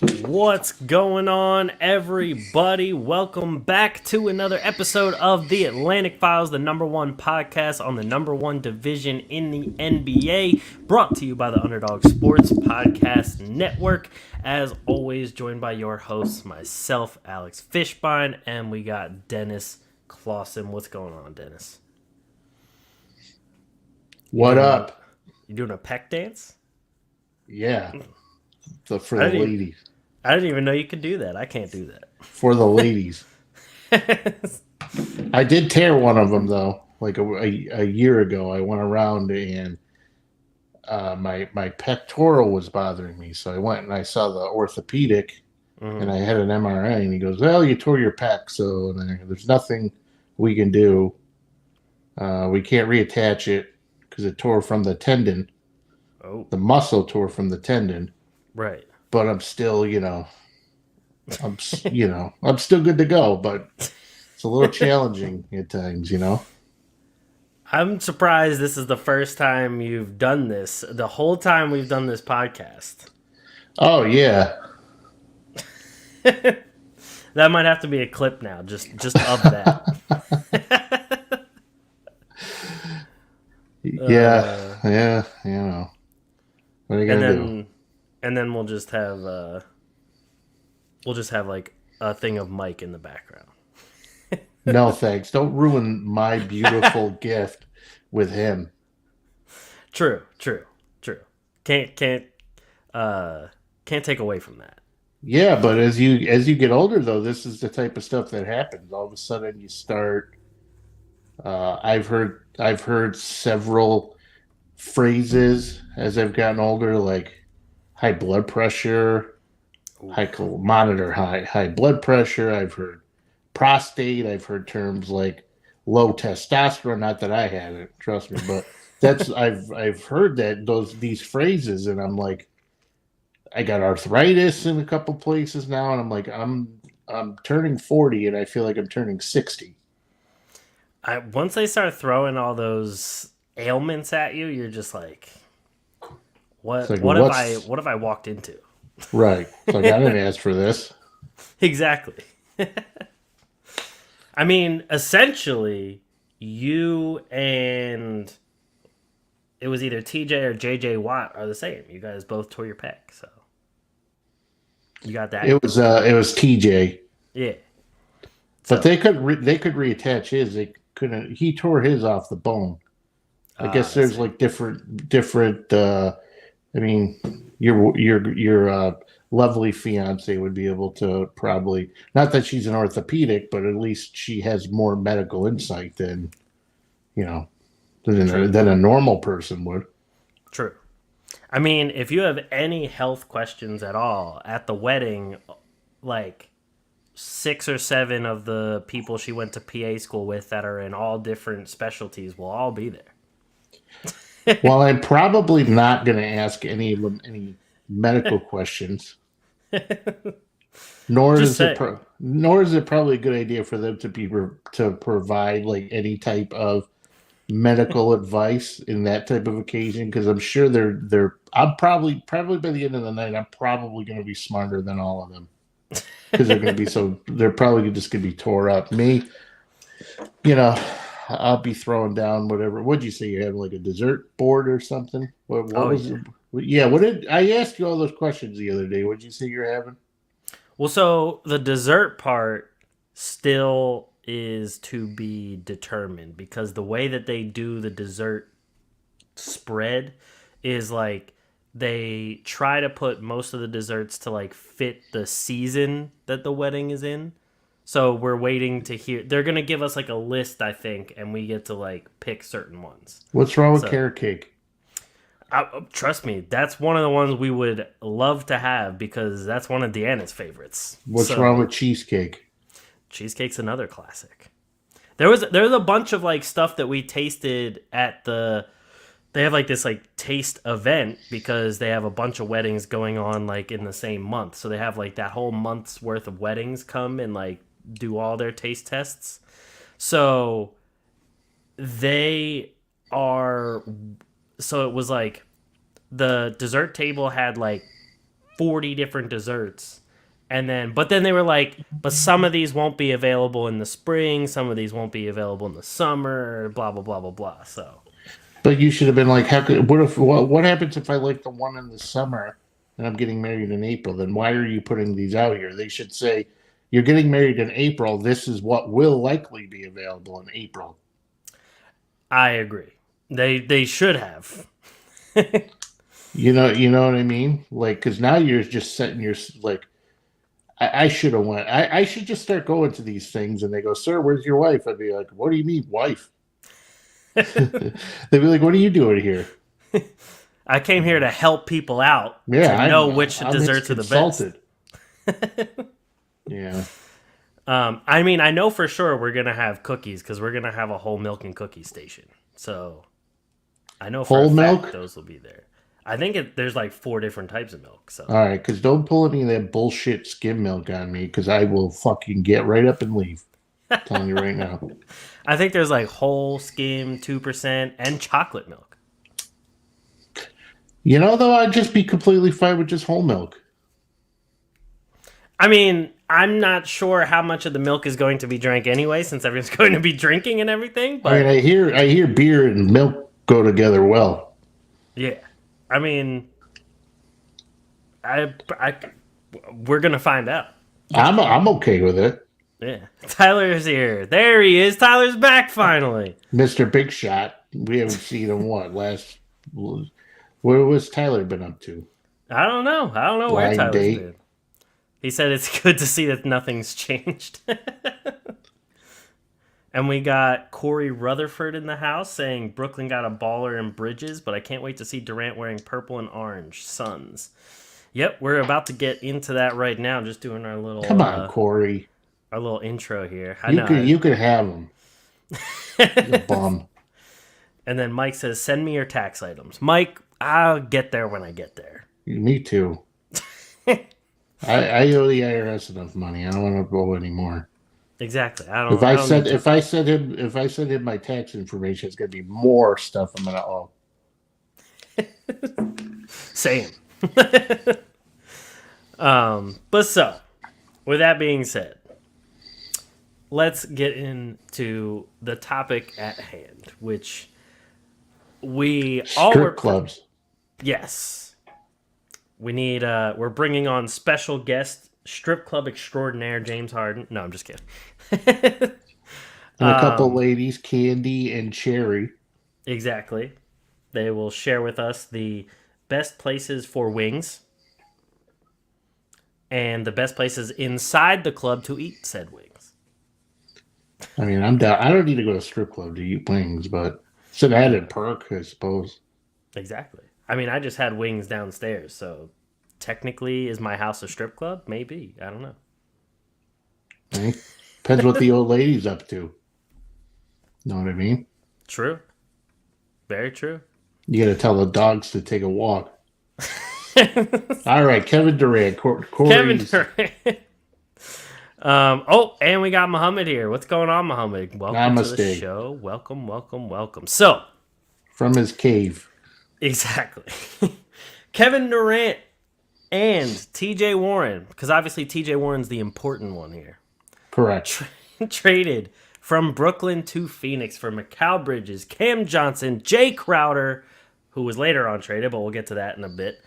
What's going on, everybody? Welcome back to another episode of the Atlantic Files, the number one podcast on the number one division in the NBA, brought to you by the Underdog Sports Podcast Network. As always, joined by your hosts, myself, Alex Fischbein, and we got Dennis Clausen. What's going on, Dennis? What up? You doing a peck dance? Yeah, for I the didn't. ladies. I didn't even know you could do that. I can't do For the ladies. that. I did tear one of them though. Like a year ago, I went around and my pectoral was bothering me, so I went and I saw the orthopedic, and I had an MRI, and he goes, "Well, you tore your pec, so there's nothing we can do. We can't reattach it because it tore from the tendon. Oh, The muscle tore from the tendon." right. But I'm still, I'm still good to go, but it's a little challenging at times. I'm surprised this is the first time you've done this. The whole time we've done this podcast. Oh yeah, That might have to be a clip now, just of that. yeah, yeah. What are you and gonna do? then and then we'll just have like a thing of Mike in the background. No thanks. Don't ruin my beautiful gift with him. True. Can't can't take away from that. Yeah, but as you get older though, this is the type of stuff that happens. All of a sudden, you start. I've heard several phrases as I've gotten older, like high blood pressure, monitor high blood pressure. I've heard prostate. I've heard terms like low testosterone. Not that I have it, trust me, but that's I've heard these phrases, and I'm like, I got arthritis in a couple places now, and I'm like, I'm turning 40, and I feel like I'm turning 60. Once they start throwing all those ailments at you, you're just like, It's what like, what have I what's what have I walked into? right? It's like I didn't ask for this. Exactly. I mean, essentially, you and it was either TJ or JJ Watt are the same. You guys both tore your pec, so you got that. It was TJ. Yeah. But So, they could reattach his. They couldn't. He tore his off the bone. I guess I there's see. like different. I mean, your lovely fiance would be able to probably, not that she's an orthopedic, but at least she has more medical insight than you know True. than a normal person would. True. I mean, if you have any health questions at all at the wedding, like six or seven of the people she went to PA school with that are in all different specialties will all be there. Well, I'm probably not going to ask any medical questions. Nor Just is it saying. nor is it probably a good idea for them to provide like any type of medical advice in that type of occasion, because I'm sure I'm probably by the end of the night I'm probably going to be smarter than all of them, because they're probably just going to be tore up. Me, you know, I'll be throwing down whatever. What'd you say you had, like a dessert board or something? What Oh, was yeah. it? Yeah, what did I asked you all those questions the other day? What'd you say you're having? Well, so the dessert part still is to be determined because the way that they do the dessert spread is like they try to put most of the desserts to like fit the season that the wedding is in. So we're waiting to hear. They're gonna give us like a list, I think, and we get to like pick certain ones. What's wrong with So carrot cake? trust me, that's one of the ones we would love to have because that's one of Deanna's favorites. What's wrong So with cheesecake? cheesecake's another classic. There was a bunch of like stuff that we tasted at the they have like this like taste event because they have a bunch of weddings going on like in the same month. So they have like that whole month's worth of weddings come and like do all their taste tests. So they are so it was like the dessert table had like 40 different desserts. But then they were like, but some of these won't be available in the spring, some of these won't be available in the summer, blah blah blah blah blah. So But you should have been like, how could, what happens if I like the one in the summer and I'm getting married in April? Then why are you putting these out here? They should say, you're getting married in April. This is what will likely be available in April. I agree. They should have. You know what I mean? Like, because now you're just setting your like. I should have went. I should just start going to these things, and they go, "Sir, where's your wife?" I'd be like, "What do you mean, wife?" They'd be like, "What are you doing here?" I came here to help people out Yeah, to know which I'm desserts are the best. Yeah. I mean, I know for sure we're gonna have cookies because we're gonna have a whole milk and cookie station. So I know for Whole a fact milk? those will be there. I think there's like 4 different types of milk. So All right, because don't pull any of that bullshit skim milk on me, because I will fucking get right up and leave. I'm telling you right now. I think there's like whole skim 2% and chocolate milk. You know, though, I'd just be completely fine with just whole milk. I mean, I'm not sure how much of the milk is going to be drank anyway, since everyone's going to be drinking and everything. But I mean, I hear beer and milk go together well. yeah, I mean, we're gonna find out. I'm okay with it. Yeah, Tyler's here. There he is. Tyler's back finally. Mr. Big Shot. We haven't seen him where was Tyler been up to? I don't know. I don't know where Blind Tyler's date. been. He said it's good to see that nothing's changed. And we got Corey Rutherford in the house saying Brooklyn got a baller in Bridges, but I can't wait to see Durant wearing purple and orange. Suns. Yep, we're about to get into that right now. Just doing our little Come on, Corey. our little intro here. You could have him. He's a bum. And then Mike says, "Send me your tax items." Mike, I'll get there when I get there. Me too. I owe the IRS enough money. I don't want to owe anymore. Exactly. If I send him my tax information, it's gonna be more stuff I'm gonna owe. Same. But so, with that being said, let's get into the topic at hand, which we all Strip clubs. Yes, we need. We're bringing on special guest strip club extraordinaire James Harden. No, I'm just kidding. And a couple ladies, Candy and Cherry. Exactly. They will share with us the best places for wings and the best places inside the club to eat said wings. I mean, I'm down. I don't need to go to a strip club to eat wings, but it's an added perk, I suppose. Exactly. I mean, I just had wings downstairs, so technically, is my house a strip club? Maybe. I don't know. Right? Depends what the old lady's up to. Know what I mean? True. Very true. You got to tell the dogs to take a walk. All right, Kevin Durant. Kevin Durant. And we got Muhammad here. What's going on, Muhammad? Welcome to the show. Welcome, welcome, welcome. So, from his cave. Exactly. Kevin Durant and TJ Warren, because obviously TJ Warren's the important one here. Correct. Traded from Brooklyn to Phoenix for Mikal Bridges, Cam Johnson, Jay Crowder, who was later on traded, but we'll get to that in a bit,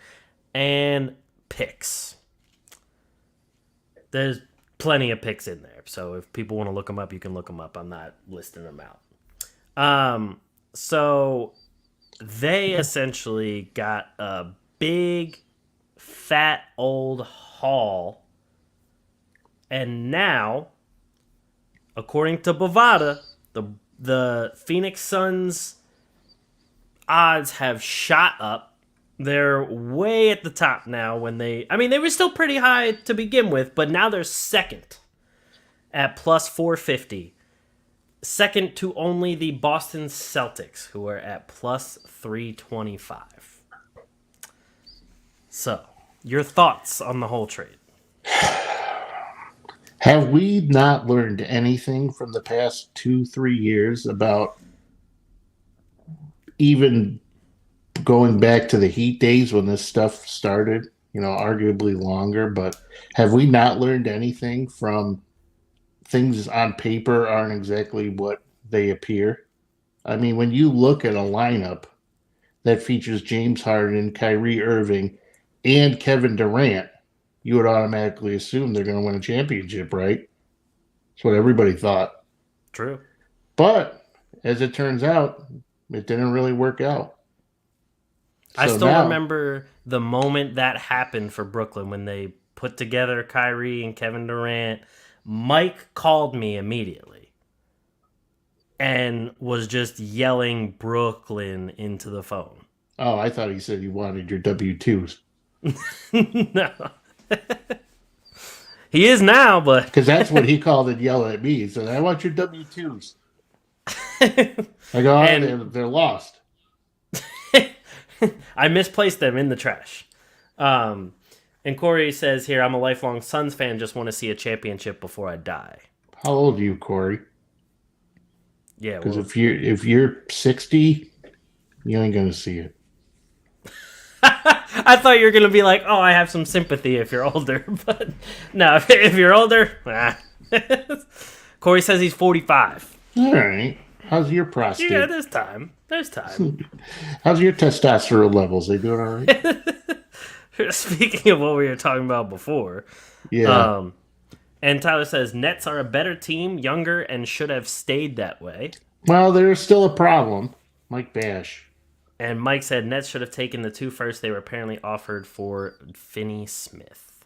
and picks. There's plenty of picks in there, so if people want to look them up, you can look them up. I'm not listing them out. So they essentially got a big, fat, old haul, and now, according to Bovada, the Phoenix Suns odds have shot up. They're way at the top now they were still pretty high to begin with, but now they're second at plus 450. Second to only the Boston Celtics, who are at plus 325. So, your thoughts on the whole trade? Have we not learned anything from the past 2-3 years about even going back to the Heat days when this stuff started? arguably longer. But have we not learned anything from things on paper aren't exactly what they appear? I mean, when you look at a lineup that features James Harden, Kyrie Irving, and Kevin Durant, you would automatically assume they're going to win a championship, right? That's what everybody thought. True. But as it turns out, it didn't really work out. I So still now, remember the moment that happened for Brooklyn when they put together Kyrie and Kevin Durant. Mike called me immediately and was just yelling Brooklyn into the phone. oh, I thought he said he wanted your W 2s. No. He is now, but Because that's what he called it, yelling at me. He said, I want your W 2s. I go, oh, and they're lost. I misplaced them in the trash. Um, and Corey says here, I'm a lifelong Suns fan, just want to see a championship before I die. How old are you, Corey? Yeah, Because well, if you're 60, you ain't gonna see it. I thought you were going to be like, oh, I have some sympathy if you're older. But no, if you're older, Corey says he's 45. All right. How's your prostate? Yeah, there's time. There's time. How's your testosterone levels? They doing all right? Speaking of what we were talking about before, Yeah. and Tyler says Nets are a better team, younger, and should have stayed that way. Well, there's still a problem. Mike Bash. And Mike said Nets should have taken the 2 first they were apparently offered for Finney Smith.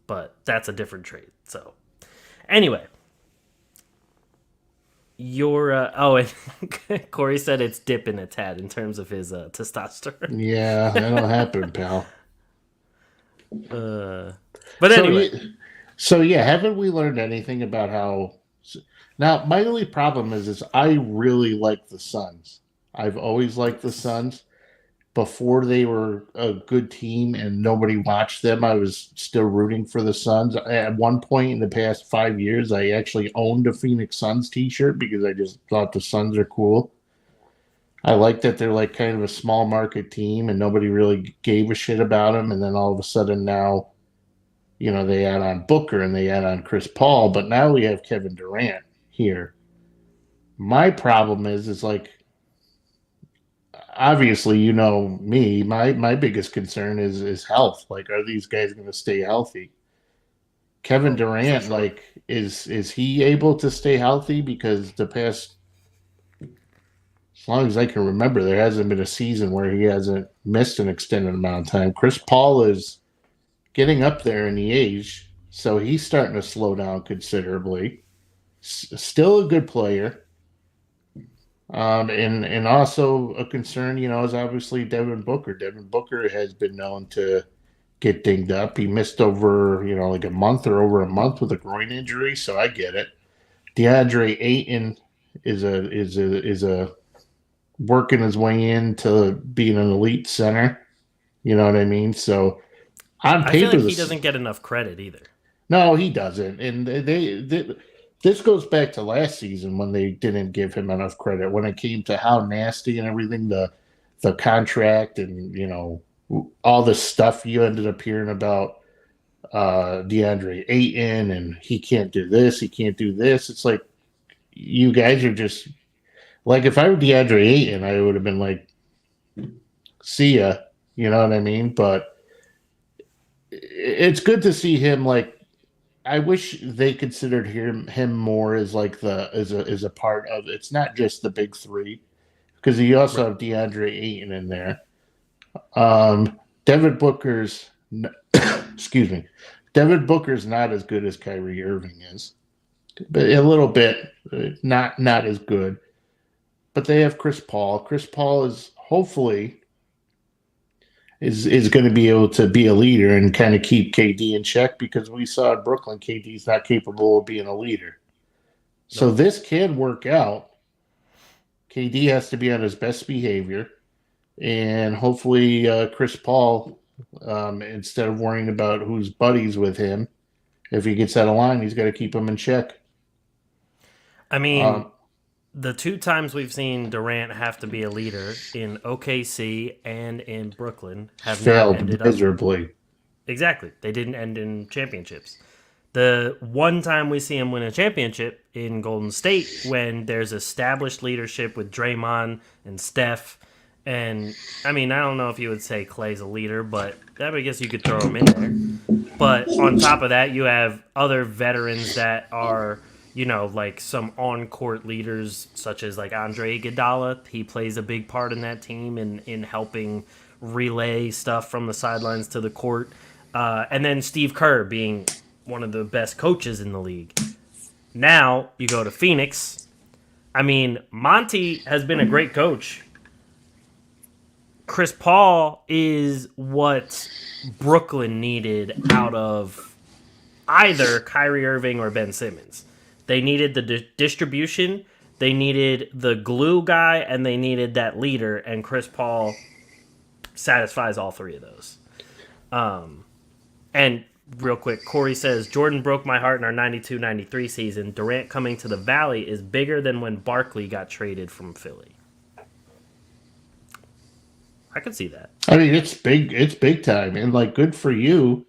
But that's a different trade. So, anyway. And Corey said it's dipping a tad in terms of his testosterone. Yeah, that'll happen, pal. But anyway. So yeah, haven't we learned anything about how? Now, my only problem is I really like the Suns. I've always liked the Suns. Before they were a good team and nobody watched them, I was still rooting for the Suns. At one point in the past 5 years, I actually owned a Phoenix Suns t-shirt because I just thought the Suns are cool. I like that they're like kind of a small market team and nobody really gave a shit about them. And then all of a sudden now, they add on Booker and they add on Chris Paul, but now we have Kevin Durant here. My problem is like, obviously, me. My biggest concern is health. Like, are these guys going to stay healthy? Kevin Durant, sure. like, is he able to stay healthy? Because the past, as long as I can remember, there hasn't been a season where he hasn't missed an extended amount of time. Chris Paul is getting up there in the age, so he's starting to slow down considerably. Still a good player. And also a concern, is obviously Devin Booker. Devin Booker has been known to get dinged up. He missed over, like a month or over a month with a groin injury, so I get it. DeAndre Ayton is a working his way into being an elite center. You know what I mean? So on I paper, feel like he doesn't get enough credit either. No, he doesn't. And this goes back to last season when they didn't give him enough credit when it came to how nasty and everything the contract and all the stuff you ended up hearing about DeAndre Ayton and he can't do this, he can't do this. It's like you guys are just like if I were DeAndre Ayton, I would have been like, see ya, you know what I mean? But it's good to see him like. I wish they considered him more as like as a part of. It's not just the big three, because you also have DeAndre Ayton in there. Devin Booker's excuse me, Devin Booker's not as good as Kyrie Irving is, but a little bit, not as good. But they have Chris Paul. Chris Paul is hopefully is going to be able to be a leader and kind of keep KD in check because we saw in Brooklyn KD's not capable of being a leader. So this can work out. KD has to be on his best behavior, and hopefully Chris Paul, instead of worrying about who's buddies with him, if he gets out of line, he's got to keep him in check. I mean, The two times we've seen Durant have to be a leader in OKC and in Brooklyn have not Failed ended up. miserably. Exactly. They didn't end in championships. The one time we see him win a championship in Golden State when there's established leadership with Draymond and Steph. And I mean, I don't know if you would say Clay's a leader, but I guess you could throw him in there. But on top of that, you have other veterans that are, like some on court leaders, such as like Andre Iguodala. He plays a big part in that team in helping relay stuff from the sidelines to the court. And then Steve Kerr being one of the best coaches in the league. Now you go to Phoenix. I mean, Monty has been a great coach. Chris Paul is what Brooklyn needed out of either Kyrie Irving or Ben Simmons. They needed the distribution, they needed the glue guy, and they needed that leader, and Chris Paul satisfies all three of those. And real quick, Corey says, Jordan broke my heart in our 92-93 season. Durant coming to the Valley is bigger than when Barkley got traded from Philly. I could see that. I mean, it's big. It's big time, and like good for you,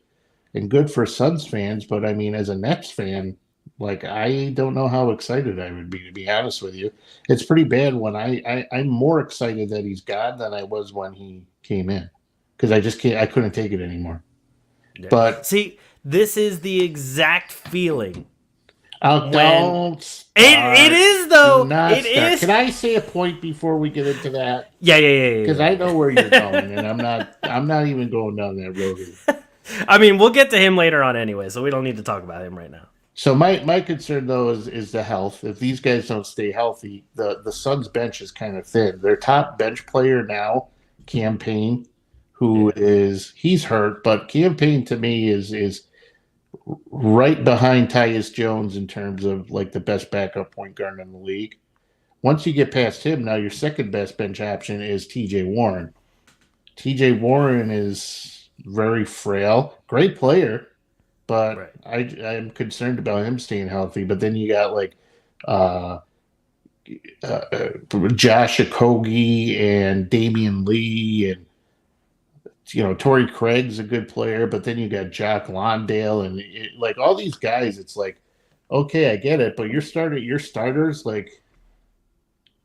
and good for Suns fans. But I mean, as a Nets fan, like I don't know how excited I would be, to be honest with you. It's pretty bad when I'm more excited that he's gone than I was when he came in, because I just can't. I couldn't take it anymore. Yeah. But see, this is the exact feeling. Don't start. It is though. Not it start. is. Can I say a point before we get into that? Yeah. Because I know where you're going, and I'm not even going down that road. I mean, we'll get to him later on anyway, so we don't need to talk about him right now. So my concern though is the health. If these guys don't stay healthy, the Suns bench is kind of thin. Their top bench player now, Cam Payne, he's hurt, but Cam Payne to me is right behind Tyus Jones in terms of like the best backup point guard in the league. Once you get past him, now your second best bench option is TJ Warren. TJ Warren is very frail, great player, but right. I'm concerned about him staying healthy. But then you got like Josh Okogie and Damian Lee, and Torrey Craig's a good player, but then you got Jock Londale and like all these guys. It's like, okay, I get it, but your starters, like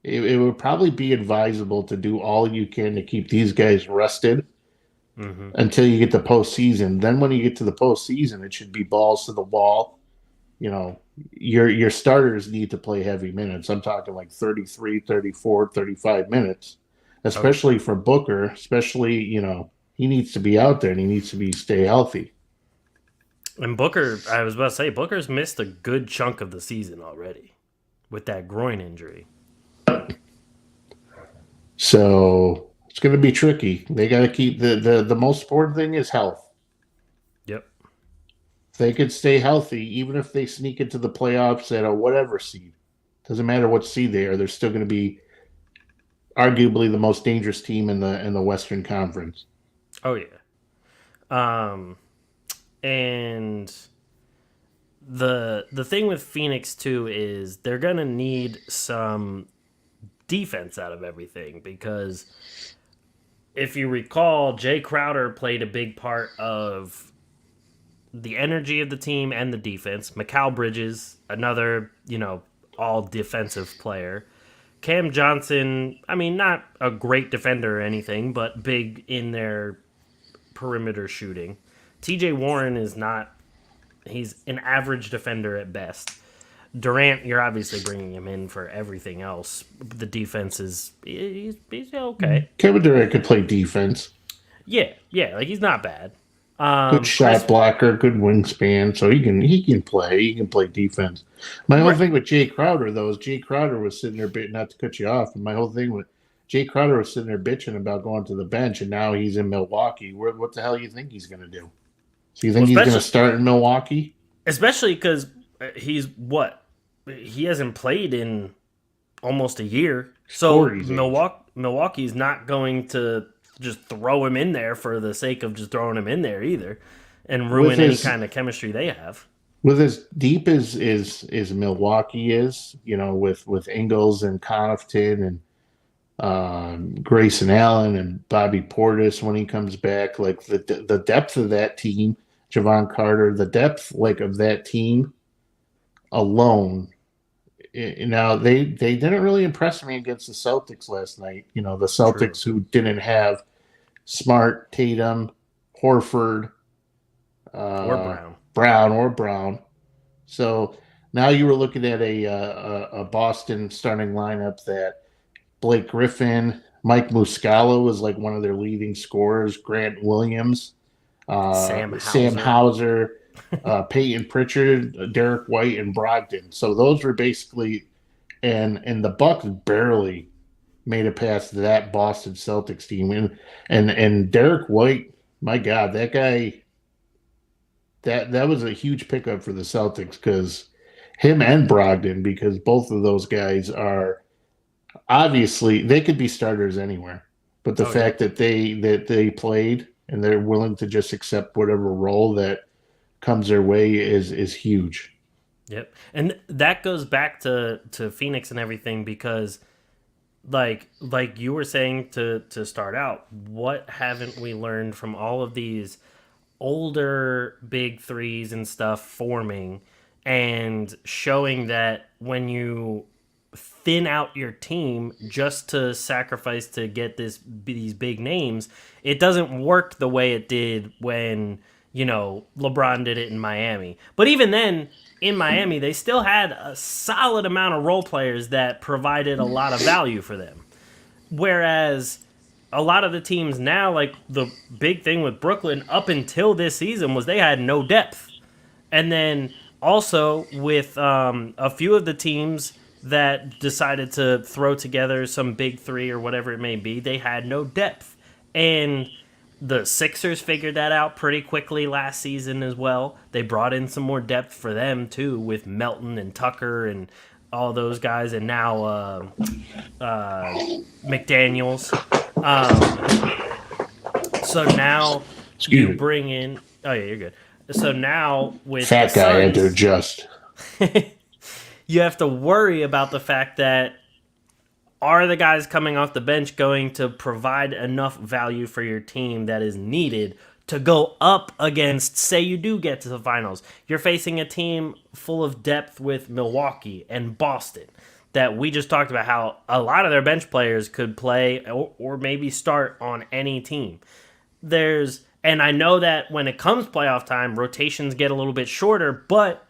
it would probably be advisable to do all you can to keep these guys rested until you get the postseason. Then when you get to the postseason, it should be balls to the wall. Your starters need to play heavy minutes. I'm talking like 33, 34, 35 minutes, especially for Booker, especially, he needs to be out there and he needs to stay healthy. And Booker, I was about to say, Booker's missed a good chunk of the season already with that groin injury. So it's going to be tricky. They got to keep the most important thing is health. Yep. If they could stay healthy, even if they sneak into the playoffs at a whatever seed, doesn't matter what seed they are, they're still going to be arguably the most dangerous team in the Western Conference. Oh yeah. And the thing with Phoenix too is they're gonna need some defense out of everything, because if you recall, Jay Crowder played a big part of the energy of the team and the defense. Mikal Bridges, another, all defensive player. Cam Johnson, I mean, not a great defender or anything, but big in their perimeter shooting. TJ Warren is not, he's an average defender at best. Durant, you're obviously bringing him in for everything else. The defense is, he's okay. Kevin Durant could play defense. Yeah, like he's not bad. Good shot blocker, good wingspan, so he can play defense. My whole thing with Jay Crowder though is Jay Crowder was sitting there, not to cut you off, and my whole thing with Jay Crowder was sitting there bitching about going to the bench, and now he's in Milwaukee. What the hell do you think he's going to do? So you think he's going to start in Milwaukee? Especially because he hasn't played in almost a year, so Milwaukee's not going to just throw him in there for the sake of just throwing him in there either, and ruin any kind of chemistry they have. with as deep as Milwaukee is, with Ingles and Connaughton and Grayson Allen and Bobby Portis when he comes back, like the depth of that team, Javon Carter, the depth like of that team alone. Now they didn't really impress me against the Celtics last night. The True. Celtics who didn't have Smart, Tatum, Horford, Or uh, Brown. Brown. So now you were looking at a Boston starting lineup that Blake Griffin, Mike Muscala was like one of their leading scorers, Grant Williams, Sam Sam Hauser. Hauser, Peyton Pritchard, Derek White, and Brogdon. So those were basically, and the Bucks barely made it past that Boston Celtics team, and Derek White, my God, that guy, that was a huge pickup for the Celtics because him and Brogdon, because both of those guys are obviously they could be starters anywhere, but the Oh yeah. fact that they played and they're willing to just accept whatever role that comes their way is huge. Yep. And that goes back to Phoenix and everything because like you were saying to start out, what haven't we learned from all of these older big threes and stuff forming and showing that when you thin out your team just to sacrifice to get these big names, it doesn't work the way it did when LeBron did it in Miami. But even then, in Miami, they still had a solid amount of role players that provided a lot of value for them. Whereas a lot of the teams now, like the big thing with Brooklyn up until this season was they had no depth. And then also with a few of the teams that decided to throw together some big three or whatever it may be, they had no depth. And the Sixers figured that out pretty quickly last season as well. They brought in some more depth for them too with Melton and Tucker and all those guys, and now McDaniels. Um, so now Excuse you me, bring in. Oh yeah, you're good. So now with the fat guy had to Suns, adjust. you have to worry about the fact that are the guys coming off the bench going to provide enough value for your team that is needed to go up against, say you do get to the finals. You're facing a team full of depth with Milwaukee and Boston that we just talked about how a lot of their bench players could play or maybe start on any team. And I know that when it comes playoff time, rotations get a little bit shorter, but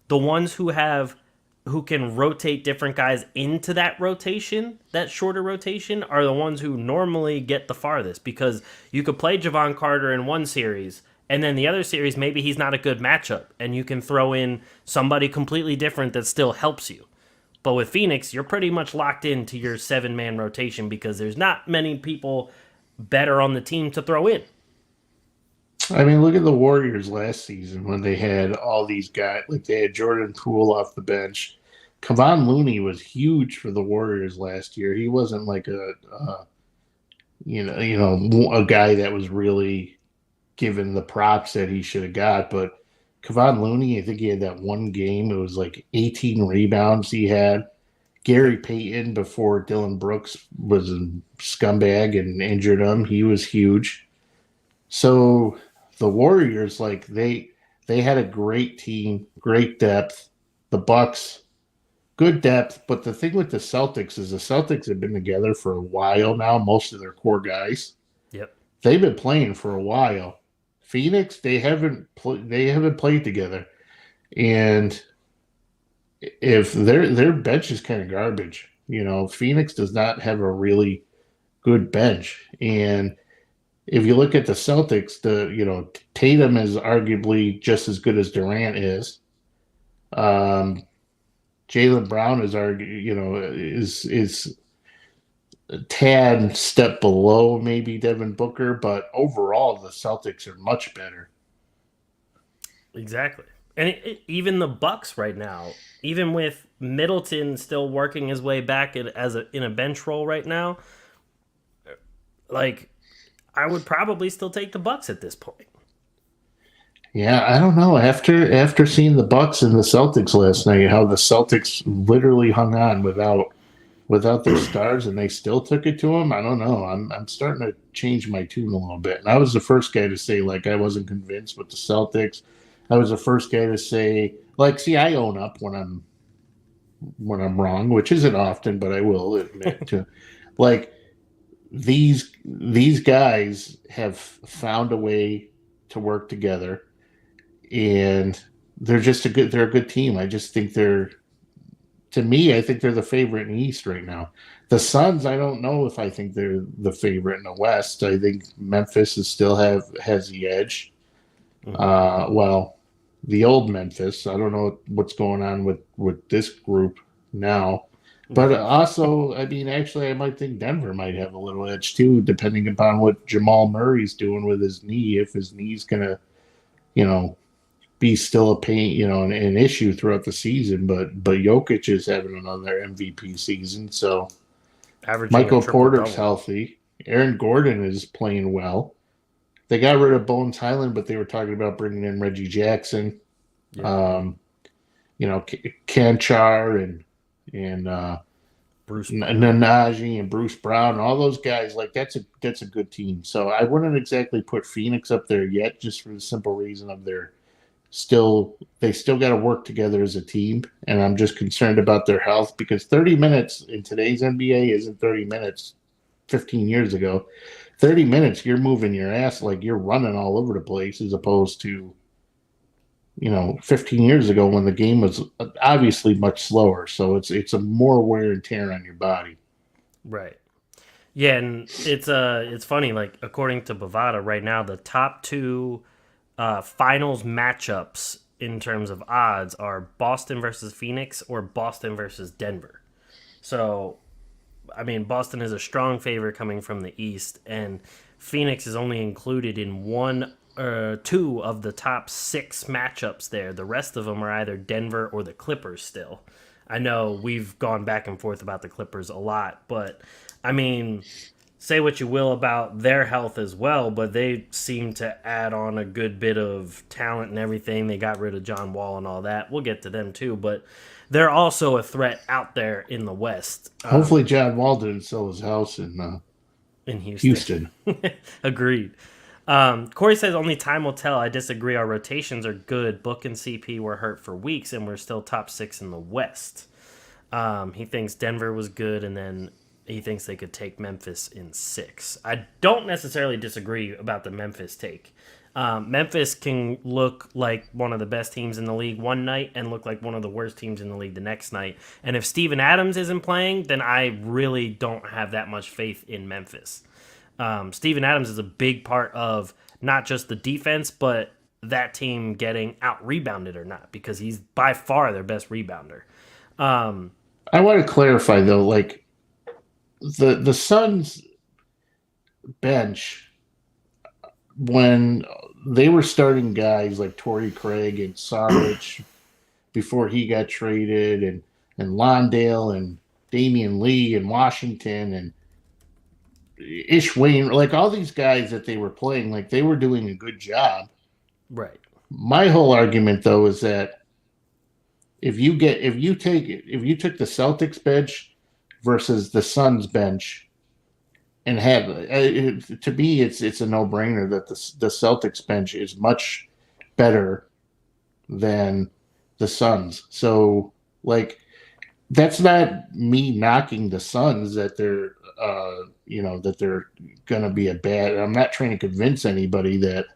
the ones who can rotate different guys into that rotation, that shorter rotation, are the ones who normally get the farthest because you could play Javon Carter in one series, and then the other series, maybe he's not a good matchup, and you can throw in somebody completely different that still helps you. But with Phoenix, you're pretty much locked into your 7-man rotation because there's not many people better on the team to throw in. I mean, look at the Warriors last season when they had all these guys. Like they had Jordan Poole off the bench. Kevon Looney was huge for the Warriors last year. He wasn't like a guy that was really given the props that he should have got. But Kevon Looney, I think he had that one game. It was like 18 rebounds he had. Gary Yep. Payton, before Dylan Brooks was a scumbag and injured him, he was huge. So the Warriors, like they had a great team, great depth. The Bucks, good depth. But the thing with the Celtics is the Celtics have been together for a while now. Most of their core guys, Yep. they've been playing for a while. Phoenix, they haven't played together, and if their bench is kind of garbage, Phoenix does not have a really good bench, and if you look at the Celtics, Tatum is arguably just as good as Durant is. Um, Jalen Brown is a tad step below maybe Devin Booker, but overall the Celtics are much better. Exactly. And even the Bucks right now, even with Middleton still working his way back in a bench role right now, like I would probably still take the Bucks at this point. Yeah, I don't know. After seeing the Bucks and the Celtics last night, how the Celtics literally hung on without their stars and they still took it to them. I don't know. I'm starting to change my tune a little bit. And I was the first guy to say like I wasn't convinced with the Celtics. I was the first guy to say like, see, I own up when I'm wrong, which isn't often, but I will admit to like these guys have found a way to work together and they're a good team. I just think they're to me, I think they're the favorite in the East right now. The Suns, I don't know if I think they're the favorite in the West. I think Memphis is still have has the edge. Mm-hmm. Well, the old Memphis. I don't know what's going on with this group now. But Right. also, I mean, actually, I might think Denver might have a little edge too, depending upon what Jamal Murray's doing with his knee. If his knee's gonna, you know, be still a pain, an issue throughout the season. But Jokic is having another MVP season, so Averaging a Michael triple Porter's double. healthy. Aaron Gordon is playing well. They got rid of Bones Highland, but they were talking about bringing in Reggie Jackson, Yep. um, Kanchar and Bruce Brown. Nanaji and Bruce Brown and all those guys. Like that's a good team. So I wouldn't exactly put Phoenix up there yet, just for the simple reason of their they still got to work together as a team, and I'm just concerned about their health because 30 minutes in today's NBA isn't 30 minutes 15 years ago. 30 minutes you're moving your ass like you're running all over the place as opposed to 15 years ago when the game was obviously much slower, so it's a more wear and tear on your body. Right. Yeah, and it's funny. Like according to Bovada, right now the top two finals matchups in terms of odds are Boston versus Phoenix or Boston versus Denver. So, I mean, Boston is a strong favorite coming from the East, and Phoenix is only included in one or two of the top six matchups there. The rest of them are either Denver or the Clippers still. I know we've gone back and forth about the Clippers a lot, but I mean, say what you will about their health as well, but they seem to add on a good bit of talent and everything. They got rid of John Wall and all that. We'll get to them too, but they're also a threat out there in the West, Hopefully John Wall didn't sell his house in in Houston. Houston. Agreed. Corey says only time will tell. I disagree. Our rotations are good. Book and CP were hurt for weeks, and we're still top six in the West. He thinks Denver was good, and then he thinks they could take Memphis in six. I don't necessarily disagree about the Memphis take. Memphis can look like one of the best teams in the league one night and look like one of the worst teams in the league the next night. And if Steven Adams isn't playing, then I really don't have that much faith in Memphis. Steven Adams is a big part of not just the defense, but that team getting out rebounded or not, because he's by far their best rebounder. Um, I want to clarify though, like the Suns bench when they were starting guys like Torrey Craig and Saric before he got traded, and Londale and Damian Lee and Washington and Ish Wayne, like all these guys that they were playing, like they were doing a good job. right, My whole argument though is that if you took the Celtics bench versus the Suns bench and have to me it's a no brainer that the Celtics bench is much better than the Suns. So like that's not me knocking the Suns that they're gonna be a bad. I'm not trying to convince anybody that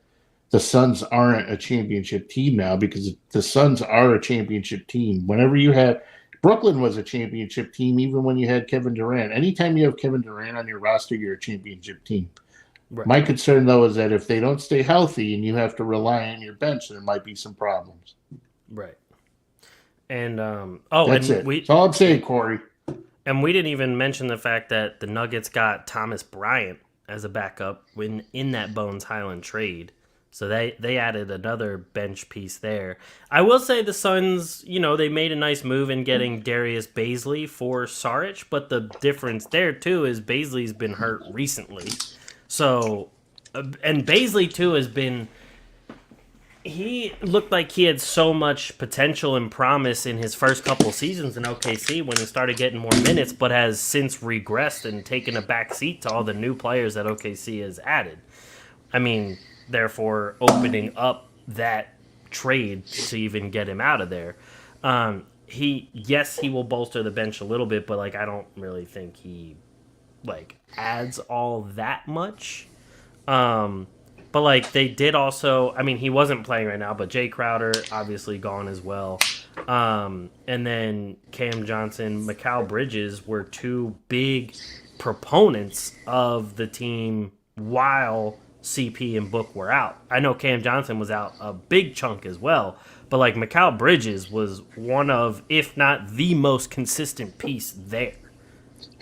the Suns aren't a championship team now because the Suns are a championship team. Whenever you have Brooklyn was a championship team even when you had Kevin Durant. Anytime you have Kevin Durant on your roster, you're a championship team. right, My concern though is that if they don't stay healthy and you have to rely on your bench, there might be some problems. right. And That's and it. That's all I'm saying, Corey. we didn't even mention the fact that the Nuggets got Thomas Bryant as a backup when in that Bones Highland trade. So they added another bench piece there. I will say the Suns, they made a nice move in getting Darius Baisley for Saric, but the difference there too is Baisley's been hurt recently. So, and Baisley too has been he looked like he had so much potential and promise in his first couple seasons in OKC when he started getting more minutes, but has since regressed and taken a back seat to all the new players that OKC has added. I mean, therefore opening up that trade to even get him out of there. He will bolster the bench a little bit, but like I don't really think he like adds all that much. Um, but like they did also, I mean, he wasn't playing right now, but Jay Crowder obviously gone as well. And then Cam Johnson, Mikal Bridges were two big proponents of the team while CP and Book were out. I know Cam Johnson was out a big chunk as well, but like Mikal Bridges was one of, if not the most consistent piece there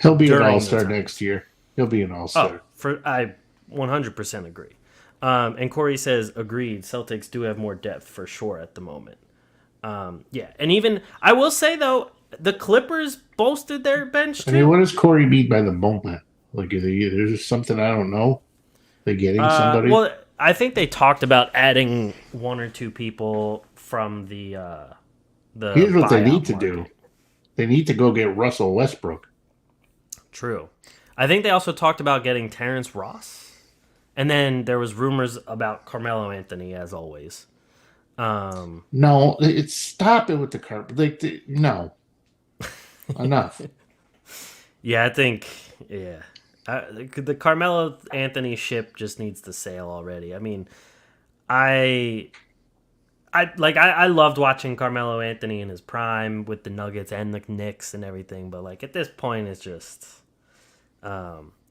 He'll be an during all the star time. next year. He'll be an all Oh, star. for I 100% agree. And Corey says, agreed. Celtics do have more depth for sure at the moment. Yeah, and even I will say though, the Clippers bolstered their bench I mean, too. what does Corey mean by the moment? Like, there's something I don't know. They getting somebody. Well, I think they talked about adding one or two people from the Here's what they need buyout to do. market. They need to go get Russell Westbrook. True. I think they also talked about getting Terrence Ross, and then there was rumors about Carmelo Anthony, as always. Um, No, it's stop it with the carpet. Like, no, enough. yeah, I think yeah. The Carmelo Anthony ship just needs to sail already. I mean, I I loved watching Carmelo Anthony in his prime with the Nuggets and the Knicks and everything, but like at this point, it's just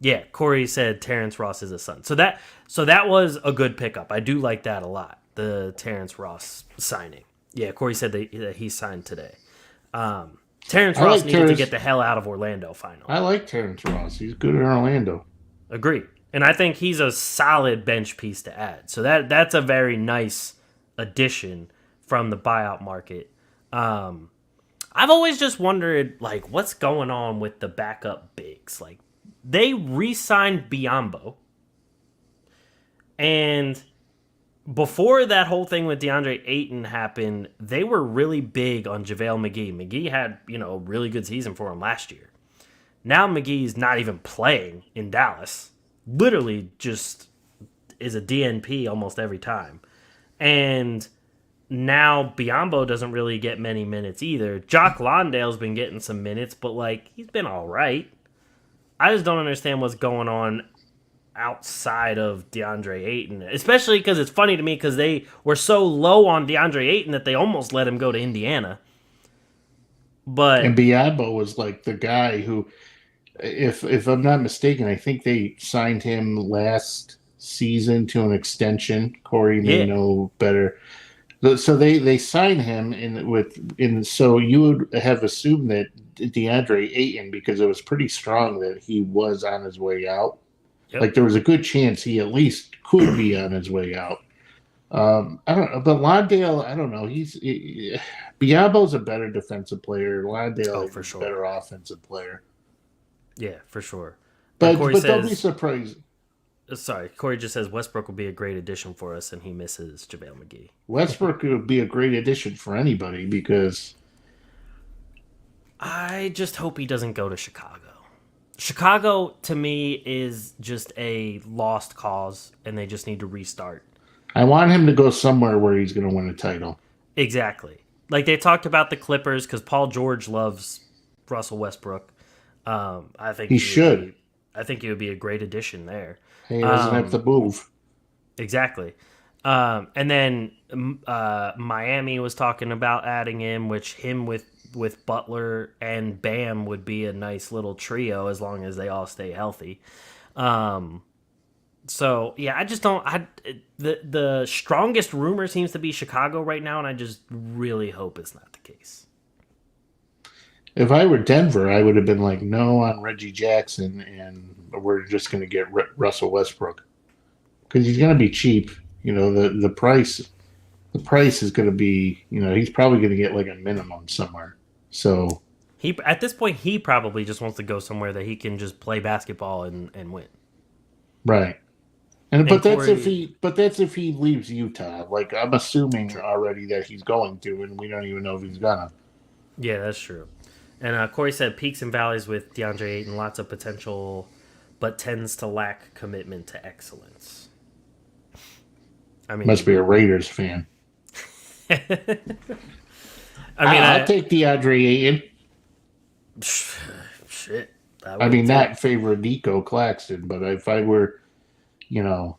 yeah. Corey said Terrence Ross is a son, so that was a good pickup. I do like that a lot. The Terrence Ross signing. Yeah, Corey said that he signed today. Terrence I Ross like needed to Terrence. get the hell out of Orlando finally. I like Terrence Ross. He's good in Orlando. Agree. And I think he's a solid bench piece to add. So that's a very nice addition from the buyout market. I've always just wondered like what's going on with the backup bigs. Like they re-signed Biombo, and before that whole thing with DeAndre Ayton happened, they were really big on JaVale McGee. McGee had, a really good season for him last year. Now McGee's not even playing in Dallas. Literally just is a DNP almost every time. And now Biombo doesn't really get many minutes either. Jock Londale's been getting some minutes, but like he's been all right. I just don't understand what's going on outside of DeAndre Ayton, especially because it's funny to me because they were so low on DeAndre Ayton that they almost let him go to Indiana. But And Biabo was like the guy who, if I'm not mistaken, I think they signed him last season to an extension. Corey may yeah, know better. So they signed him so you would have assumed that DeAndre Ayton, because it was pretty strong that he was on his way out. yep. Like there was a good chance he at least could be on his way out. I don't know, but Londale, I don't know. Biabo's a better defensive player. Londale Oh, is for a sure. better offensive player. Yeah, for sure. And But Corey don't be says, surprised. sorry, Corey just says Westbrook will be a great addition for us, and he misses JaVale McGee. Westbrook would be a great addition for anybody because I just hope he doesn't go to Chicago. Chicago, to me, is just a lost cause, and they just need to restart. I want him to go somewhere where he's going to win a title. Exactly. Like they talked about the Clippers because Paul George loves Russell Westbrook. I think He he would should. be. I think he would be a great addition there. He doesn't have to Um, move. exactly. And then Miami was talking about adding him, which him with Butler and Bam would be a nice little trio as long as they all stay healthy. Um, so yeah, I just don't. The strongest rumor seems to be Chicago right now, and I just really hope it's not the case. If I were Denver, I would have been like, no on Reggie Jackson, and we're just going to get Russell Westbrook because he's going to be cheap. The price is going to be, he's probably going to get like a minimum somewhere. So He at this point he probably just wants to go somewhere that he can just play basketball and win. right, And And Corey, but that's if he leaves Utah. Like I'm assuming true. already that he's going to, and we don't even know if he's gonna. Yeah, that's true. And Corey said peaks and valleys with DeAndre Ayton, lots of potential, but tends to lack commitment to excellence. I Must be mean, a Raiders fan. I mean, I'll take DeAndre Ayton. shit, I I would mean, too. not in favor of Nico Claxton, but if I were, you know,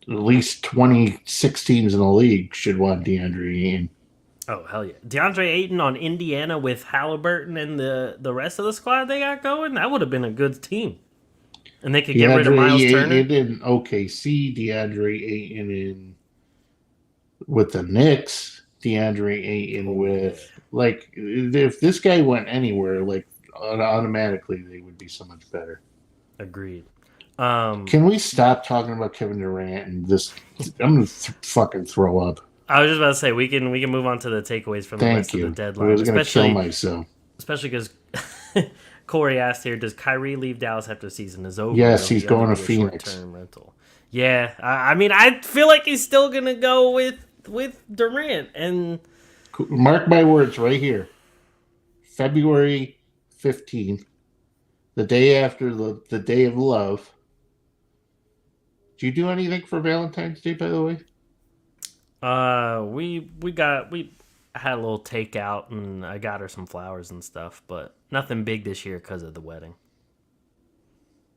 at least 26 teams in the league should want DeAndre Ayton. Oh hell yeah, DeAndre Ayton on Indiana with Halliburton and the rest of the squad they got going. That would have been a good team, and they could get rid of DeAndre Miles Turner. Ayton in OKC, DeAndre Ayton in with the Knicks, DeAndre Ayton Oh yeah, with like if this guy went anywhere, like automatically they would be so much better. agreed. Can we stop talking about Kevin Durant and this? I'm gonna fucking throw up. I was just about to say we can move on to the takeaways from the Thank rest of the you. I deadline, was gonna kill myself. especially because Corey asked here, does Kyrie leave Dallas after the season is over, or Yes, will he's he going only to be a short Phoenix. term rental? Yeah, I mean, I feel like he's still gonna go with Durant, and Mark my words right here. February 15th, the day after the day of love. Do you do anything for Valentine's Day, by the way? we had a little takeout, and I got her some flowers and stuff, but nothing big this year because of the wedding.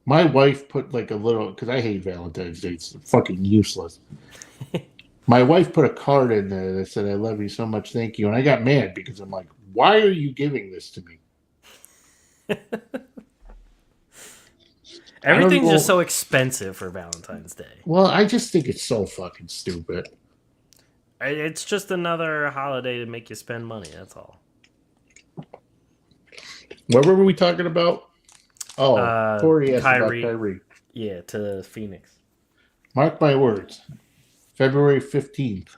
My wife put like a little, because I hate Valentine's Day. It's fucking useless. My wife put a card in there that said, I love you so much, thank you. And I got mad because I'm like, why are you giving this to me? I don't Everything's just know. so expensive for Valentine's Day. Well, I just think it's so fucking stupid. It's just another holiday to make you spend money. That's all. What were we talking about? Oh, Corey asked about Kyrie, Kyrie. yeah, to Phoenix. Mark my words. February 15th,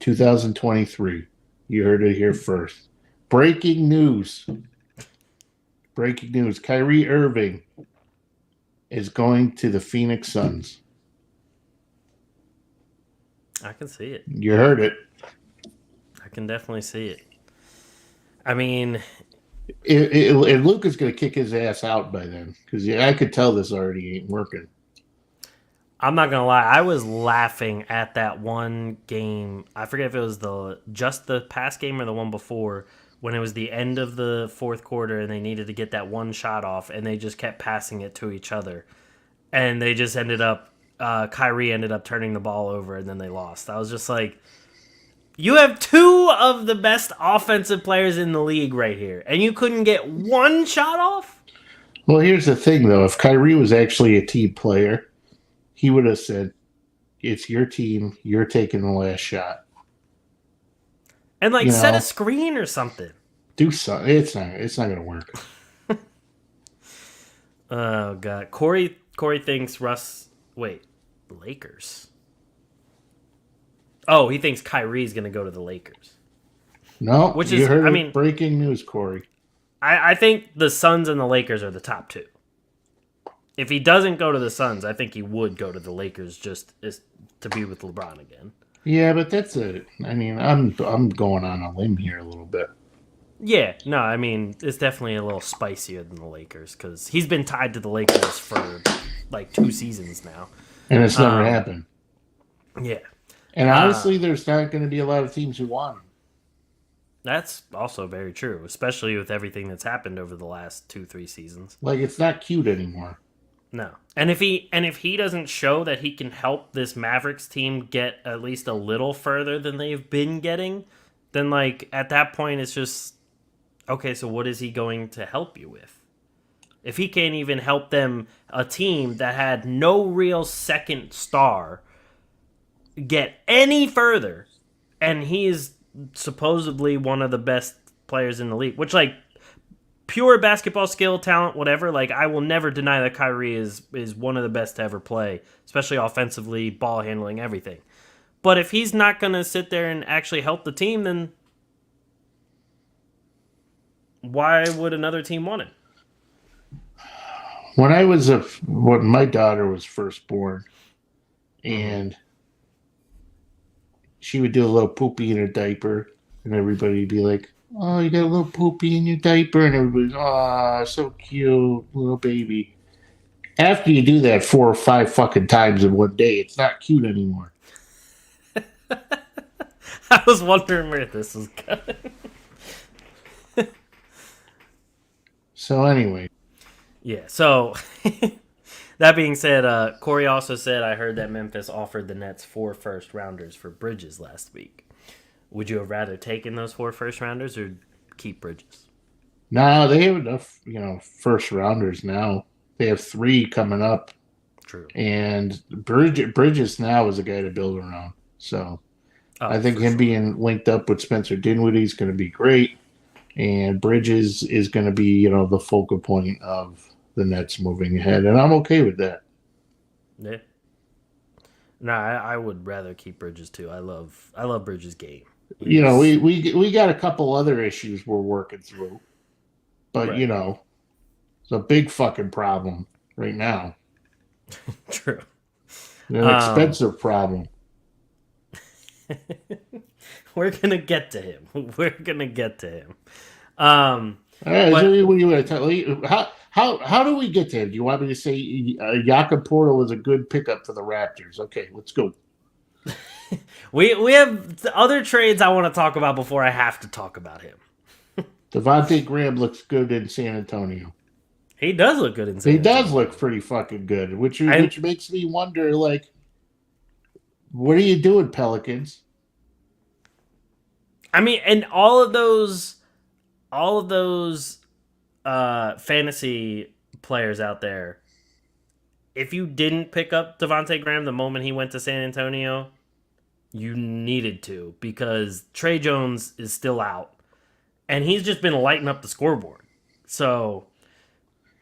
2023. You heard it here first. Breaking news. Breaking news. Kyrie Irving is going to the Phoenix Suns. I can see it. You heard it. I can definitely see it. I mean, And Luke is going to kick his ass out by then because I could tell this already ain't working. I'm not gonna lie. I was laughing at that one game. I forget if it was the past game or the one before when it was the end of the fourth quarter and they needed to get that one shot off and they just kept passing it to each other and they just ended up. Kyrie ended up turning the ball over and then they lost. I was just like, you have two of the best offensive players in the league right here, and you couldn't get one shot off? Well, here's the thing, though. If Kyrie was actually a team player, he would have said, it's your team. You're taking the last shot. And, like, You set a know, screen or something. do something. It's not going to work. Oh, God. Corey thinks Lakers. Oh, he thinks Kyrie's going to go to the Lakers. No, Which you is, heard I it. mean, Breaking news, Corey. I think the Suns and the Lakers are the top two. If he doesn't go to the Suns, I think he would go to the Lakers just to be with LeBron again. Yeah, but that's it. I mean, I'm going on a limb here a little bit. Yeah, no, I mean, it's definitely a little spicier than the Lakers because he's been tied to the Lakers for like 2 seasons now. And it's never happened. Yeah. And honestly, there's not going to be a lot of teams who want him. That's also very true, especially with everything that's happened over the last 2-3 seasons. Like, it's not cute anymore. No. And if he doesn't show that he can help this Mavericks team get at least a little further than they've been getting, then like at that point it's just okay, so what is he going to help you with? If he can't even help them, a team that had no real second star, get any further, and he is supposedly one of the best players in the league, which like pure basketball skill, talent, whatever, like I will never deny that Kyrie is one of the best to ever play, especially offensively, ball handling, everything. But if he's not going to sit there and actually help the team, then why would another team want him? when I was when my daughter was first born, Mm-hmm. and she would do a little poopy in her diaper, and everybody would be like, "Oh, you got a little poopy in your diaper," and everybody's, "Oh, so cute, little baby." After you do that 4 or 5 fucking times in one day, it's not cute anymore. I was wondering where this was going. So anyway, Yeah. So that being said, Corey also said I heard that Memphis offered the Nets 4 first rounders for Bridges last week. Would you have rather taken those 4 first rounders or keep Bridges? now they have enough, first rounders now. They have 3 coming up, True. and Bridges now is a guy to build around. So I Oh, think for him sure. being linked up with Spencer Dinwiddie is going to be great, and Bridges is going to be, the focal point of the Nets moving ahead, and I'm okay with that. Yeah. No, I would rather keep Bridges too. I love Bridges' game. He's We got a couple other issues we're working through, but right. it's a big fucking problem right now, True. an Um, expensive problem. we're gonna get to him. We're gonna get to him. Um, All right, so but what do you want to tell? How do we get there? Do you want me to say Jakob Portal was a good pickup for the Raptors? Okay, let's go. we have other trades I want to talk about before I have to talk about him. Devontae Graham looks good in San Antonio. He does look good in He San does Antonio. look pretty fucking good, which And which makes me wonder, like, what are you doing, Pelicans? I mean, and all of those fantasy players out there, if you didn't pick up Devontae Graham the moment he went to San Antonio, you needed to because Trey Jones is still out and he's just been lighting up the scoreboard. So,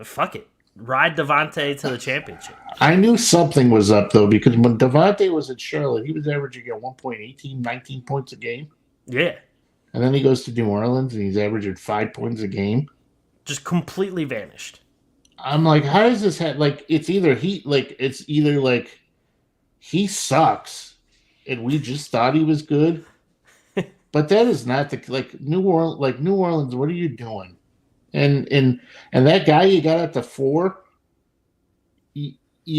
fuck it. Ride Devontae to the championship. I knew something was up though because when Devontae was in Charlotte, he was averaging at 1.18, 19 points a game, Yeah. and then he goes to New Orleans and he's averaging 5 points a game. Just completely vanished. I'm like, how does this happen? Like, it's either like he sucks, and we just thought he was good, but that is not the like New Orleans. Like New Orleans, what are you doing? And that guy you got at the 4, you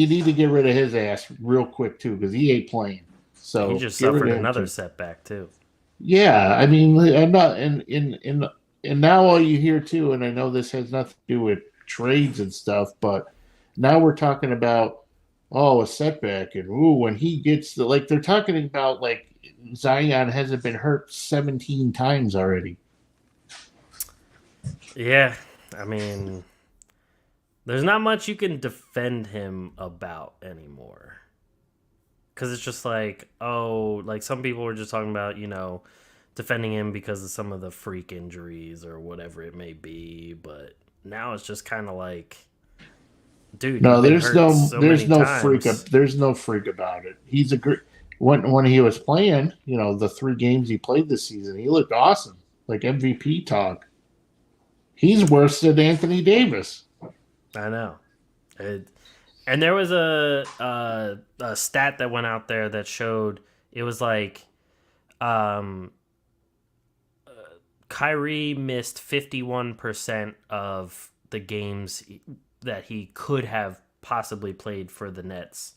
need to get rid of his ass real quick too because he ain't playing. He So just get rid suffered of him another too. setback, too. Yeah, I mean, I'm not, and now all you hear too, and I know this has nothing to do with trades and stuff, but now we're talking about a setback, and ooh, when he gets the like, they're talking about like Zion hasn't been hurt 17 times already. Yeah. I mean, there's not much you can defend him about anymore. Because it's just like, oh, like some people were just talking about, defending him because of some of the freak injuries or whatever it may be. But now it's just kind of like, dude, you've No, been hurt so there's many no freak up, times. there's no freak about it. He's a great when he was playing, the 3 games he played this season, he looked awesome, like MVP talk. He's worse than Anthony Davis. I know. It, and there was a stat that went out there that showed it was like um, Kyrie missed 51% of the games that he could have possibly played for the Nets.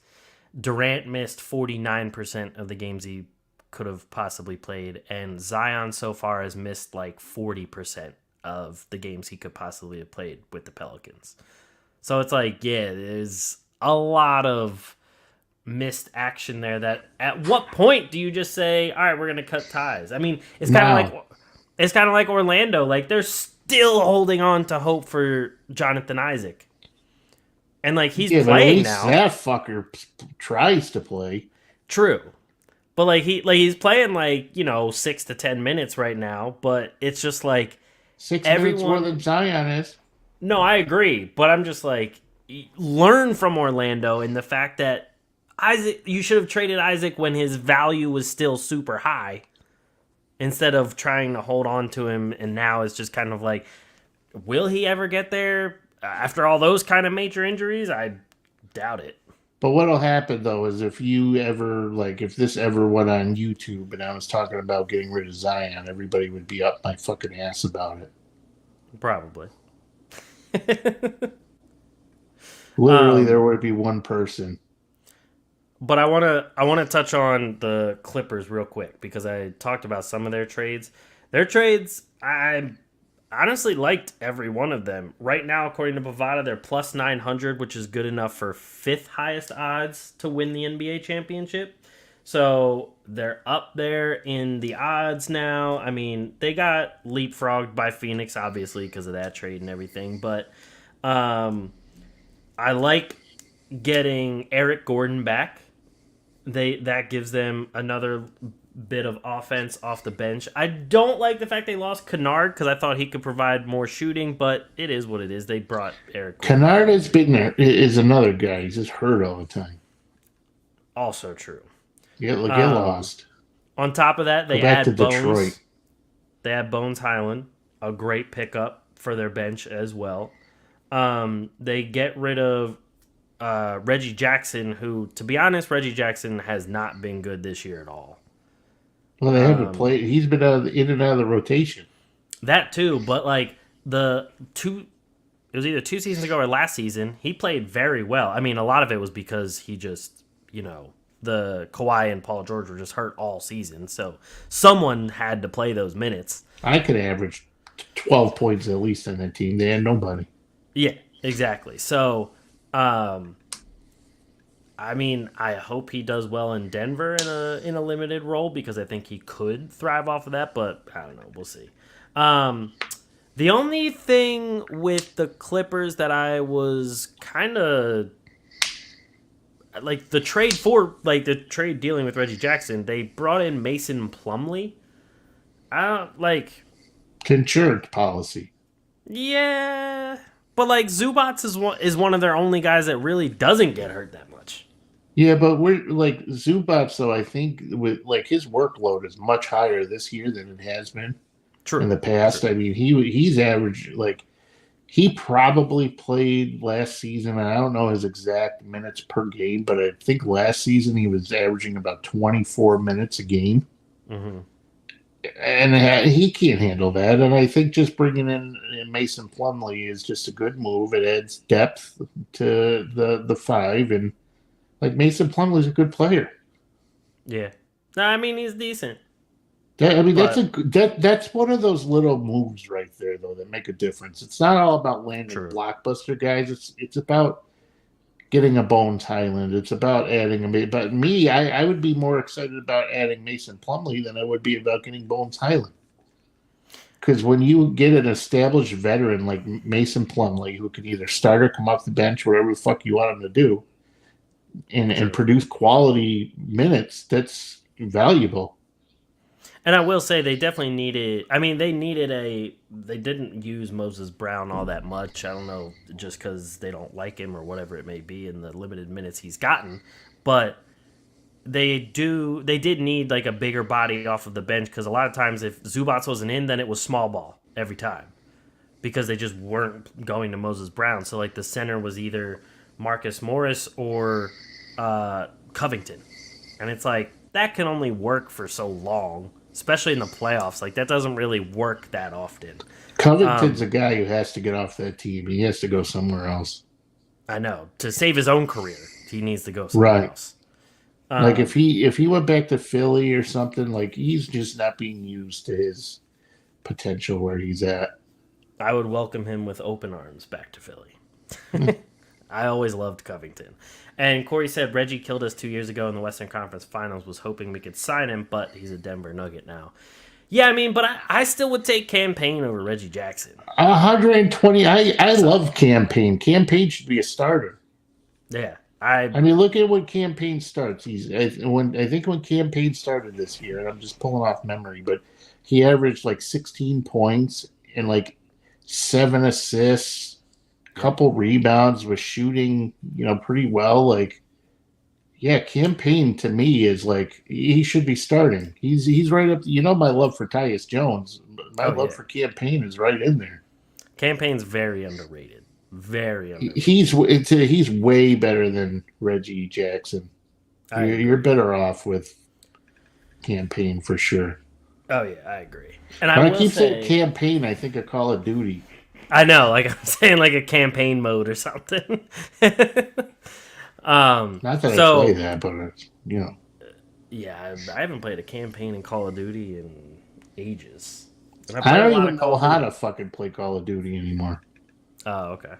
Durant missed 49% of the games he could have possibly played. And Zion so far has missed like 40% of the games he could possibly have played with the Pelicans. So it's like, yeah, there's a lot of missed action there that at what point do you just say, all right, we're going to cut ties? I mean, Now, it's kind of like Orlando. Like they're still holding on to hope for Jonathan Isaac. And like he's yeah, but at playing least now. that fucker tries to play True. But like he's playing like, 6 to 10 minutes right now, but it's just like 6 minutes more everyone. than Zion is. No, I agree, but I'm just like learn from Orlando and the fact that Isaac, you should have traded Isaac when his value was still super high instead of trying to hold on to him, and now it's just kind of like, will he ever get there? After all those kind of major injuries, I doubt it. But what'll happen though is if you ever like if this ever went on YouTube and I was talking about getting rid of Zion, everybody would be up my fucking ass about it. Probably. Literally, there um, would be one person. but I wanna touch on the Clippers real quick because I talked about some of their trades. Their trades, I honestly liked every one of them. Right now, according to Bovada, they're plus 900, which is good enough for fifth highest odds to win the NBA championship. So they're up there in the odds now. I mean, they got leapfrogged by Phoenix, obviously, because of that trade and everything. But um, I like getting Eric Gordon back. That gives them another bit of offense off the bench. I don't like the fact they lost Kennard because I thought he could provide more shooting, but it is what it is. They brought Eric Gordon. Kennard has been there. Is another guy. He's just hurt all the time. Also true. Get lost. On top of that, Go they back to add Detroit. Bones. They add Bones Highland, a great pickup for their bench as well. They get rid of Reggie Jackson, who, to be honest, Reggie Jackson has not been good this year at all. Well, they haven't played. He's been in and out of the rotation. That too, but like the two, it was either 2 seasons ago or last season, he played very well. I mean, a lot of it was because he just, the Kawhi and Paul George were just hurt all season, so someone had to play those minutes. I could average 12 points at least on that team. They had nobody. Yeah, exactly. So, I mean, I hope he does well in Denver in a limited role because I think he could thrive off of that. But I don't know. We'll see. The only thing with the Clippers that I was kind of like the trade dealing with Reggie Jackson, they brought in Mason Plumlee. I don't like. Insurance policy. Yeah, but like Zubats is one of their only guys that really doesn't get hurt that much. Yeah, but we're like Zubats, though. I think with like his workload is much higher this year than it has been in True. the past. True. I mean, he's averaged like he probably played last season. And I don't know his exact minutes per game, but I think last season he was averaging about 24 minutes a game. Mm-hmm. And he can't handle that. And I think just bringing in Mason Plumlee is just a good move. It adds depth to the five, and like Mason Plumlee's a good player. Yeah. No, I mean he's decent. That's But that's one of those little moves right there, though, that make a difference. It's not all about landing true. blockbuster guys. It's about getting a Bones Highland. It's about adding a. But me, I would be more excited about adding Mason Plumlee than I would be about getting Bones Highland. Because when you get an established veteran like Mason Plumlee, who can either start or come off the bench, whatever the fuck you want him to do, and produce quality minutes, that's valuable. And I will say they definitely needed. I mean, they needed a. They didn't use Moses Brown all that much. I don't know, just because they don't like him or whatever it may be in the limited minutes he's gotten. But they do. They did need like a bigger body off of the bench because a lot of times if Zubats wasn't in, then it was small ball every time because they just weren't going to Moses Brown. So like the center was either Marcus Morris or Covington, and it's like that can only work for so long. Especially in the playoffs, like that doesn't really work that often. Covington's a guy who has to get off that team. He has to go somewhere else. I know, to save his own career, he needs to go somewhere Right. else. Like if he went back to Philly or something, like he's just not being used to his potential where he's at. I would welcome him with open arms back to Philly. I always loved Covington. And Corey said Reggie killed us 2 years ago in the Western Conference Finals. Was hoping we could sign him, but he's a Denver Nugget now. Yeah, I mean, but I still would take Campaign over Reggie Jackson. 120. I love Campaign. Campaign should be a starter. Yeah, I mean, look at when Campaign starts. I think when Campaign started this year, and I'm just pulling off memory, but he averaged like 16 points and like 7 assists. Couple rebounds, was shooting, pretty well. Like, yeah, Campaign to me is like he should be starting. He's right up. My love for Tyus Jones, my love for Campaign is right in there. Campaign's very underrated. Very underrated. He's way better than Reggie Jackson. I You're agree. better off with Campaign for sure. Oh yeah, I agree. And I When I will keep saying say, Campaign, I think of Call of Duty. I know, like I'm saying, like a campaign mode or something. Not that I play So that, but yeah, I haven't played a campaign in Call of Duty in ages, and I I play a don't lot of even Call know of how to Duty. fucking play Call of Duty anymore. Oh, okay.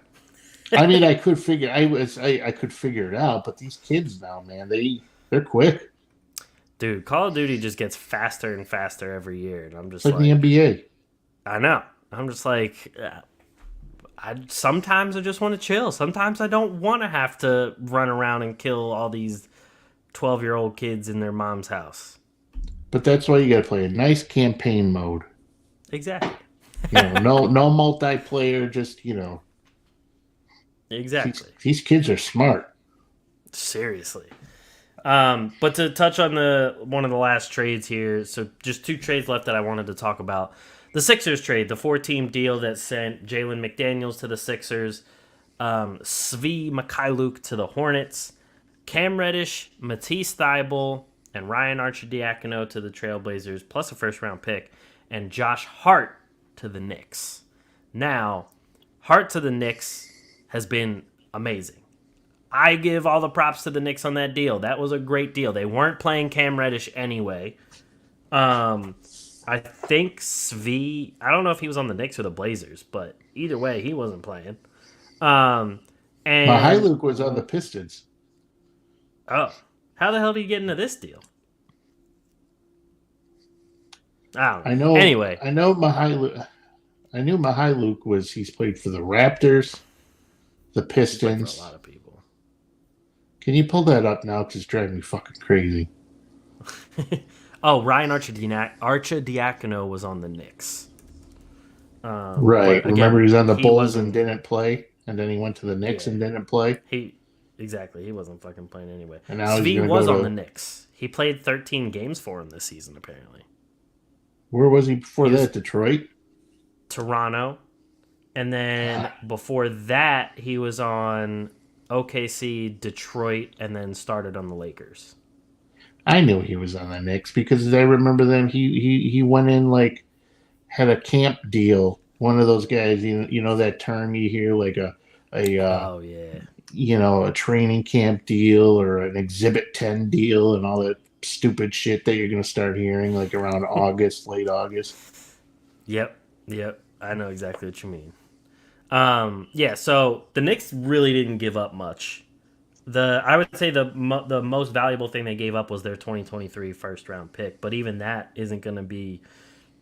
I mean, I could figure it out, but these kids now, man, they're quick. Dude, Call of Duty just gets faster and faster every year, and I'm It's just like the like, NBA. I know. I'm just like, I sometimes I just want to chill. Sometimes I don't want to have to run around and kill all these 12-year-old kids in their mom's house. But that's why you got to play a nice campaign mode. Exactly. No multiplayer. Just Exactly. these kids are smart. Seriously. But to touch on the one of the last trades here, so just two trades left that I wanted to talk about. The Sixers trade, the 4-team deal that sent Jalen McDaniels to the Sixers, Svi Mikhailuk to the Hornets, Cam Reddish, Matisse Thybulle, and Ryan Arcidiacono to the Trailblazers, plus a first round pick, and Josh Hart to the Knicks. Now, Hart to the Knicks has been amazing. I give all the props to the Knicks on that deal. That was a great deal. They weren't playing Cam Reddish anyway. Um, I think Svi. I don't know if he was on the Knicks or the Blazers, but either way, he wasn't playing. Um, and Luke was on the Pistons. oh, how the hell did he get into this deal? I don't know. Anyway, I know Mihailuk. I knew Mihailuk he's played for the Raptors, the he's played for a Pistons. lot of people. Can you pull that up now? Because it's driving me fucking crazy. Oh, Ryan Arcidiacono was on the Knicks. Right. But Remember, again, he was on the he Bulls and wasn't. didn't play, and then he went to the Knicks Yeah, and didn't play, he exactly. He wasn't fucking playing anyway. and now he's Svi going to was go on the to Knicks. He played 13 games for him this season. Apparently, where was he before he was that? Detroit. Toronto, and then God, before that, he was on OKC, Detroit, and then started on the Lakers. I knew he was on the Knicks because I remember them. He went in like had a camp deal. One of those guys, that term you hear like a Oh yeah, a training camp deal or an Exhibit 10 deal and all that stupid shit that you're going to start hearing like around August, late August. yep, yep. I know exactly what you mean. Yeah. So the Knicks really didn't give up much. I would say the most valuable thing they gave up was their 2023 first round pick, but even that isn't going to be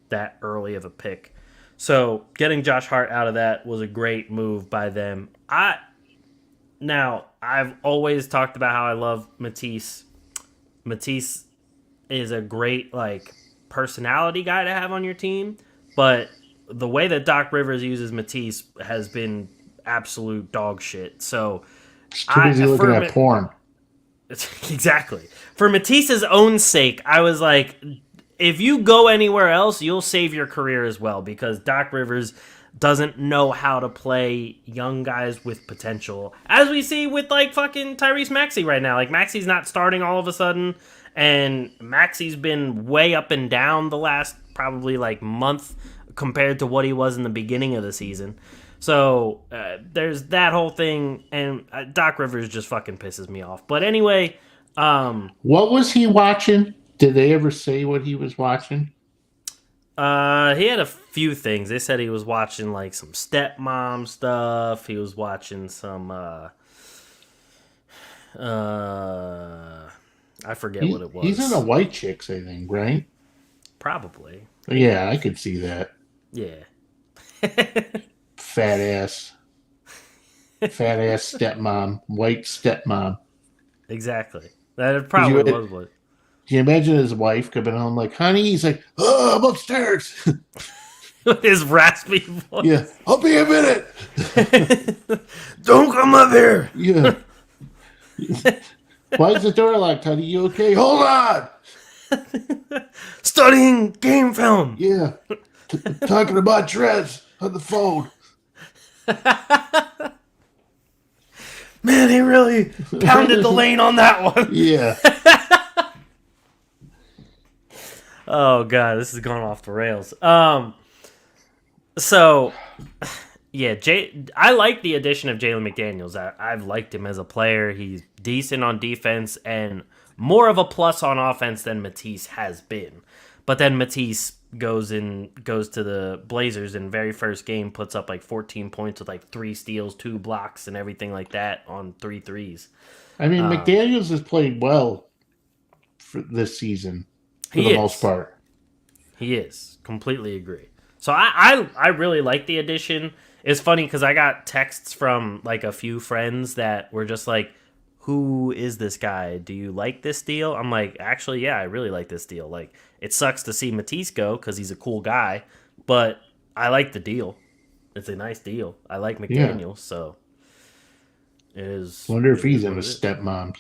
that early of a pick. So getting Josh Hart out of that was a great move by them. I've always talked about how I love Matisse. Matisse is a great like personality guy to have on your team, but the way that Doc Rivers uses Matisse has been absolute dog shit. So He's too busy I looking for at porn. exactly for Matisse's own sake, I was like, if you go anywhere else, you'll save your career as well because Doc Rivers doesn't know how to play young guys with potential, as we see with like fucking Tyrese Maxey right now. Like Maxey's not starting all of a sudden, and Maxey's been way up and down the last probably like month compared to what he was in the beginning of the season. So there's that whole thing, and Doc Rivers just fucking pisses me off. But anyway, What was he watching? Did they ever say what he was watching? he had a few things. They said he was watching like some stepmom stuff. He was watching some I forget what it He's into was. white chicks, I think, right? Probably. Yeah, I could see that. Yeah. Fat ass, fat ass stepmom, white stepmom. Exactly. That Could probably was what. can you imagine his wife coming home like, honey? He's like, oh, I'm upstairs. His raspy voice. Yeah, I'll be a minute. Don't come up here. Yeah. Why is the door locked, honey? You okay? Hold on. Studying game film. Yeah. Talking about dreads on the phone. Man, he really pounded the lane on that one. Yeah. Oh god, this is going off the rails. So yeah, I like the addition of Jalen McDaniels. I've liked him as a player. He's decent on defense and more of a plus on offense than Matisse has been. But then Matisse goes to the Blazers in very first game, puts up like 14 points with like 3 steals, 2 blocks, and everything like that on 3 threes. I mean, McDaniels has played well for this season for the most part. He is. Completely agree. So I really like the addition. It's funny because I got texts from like a few friends that were just like, who is this guy? Do you like this deal? I'm like, actually, yeah, I really like this deal. Like, it sucks to see Matisse go because he's a cool guy, but I like the deal. It's a nice deal. I like McDaniel, so it is. Wonder if he's into stepmoms.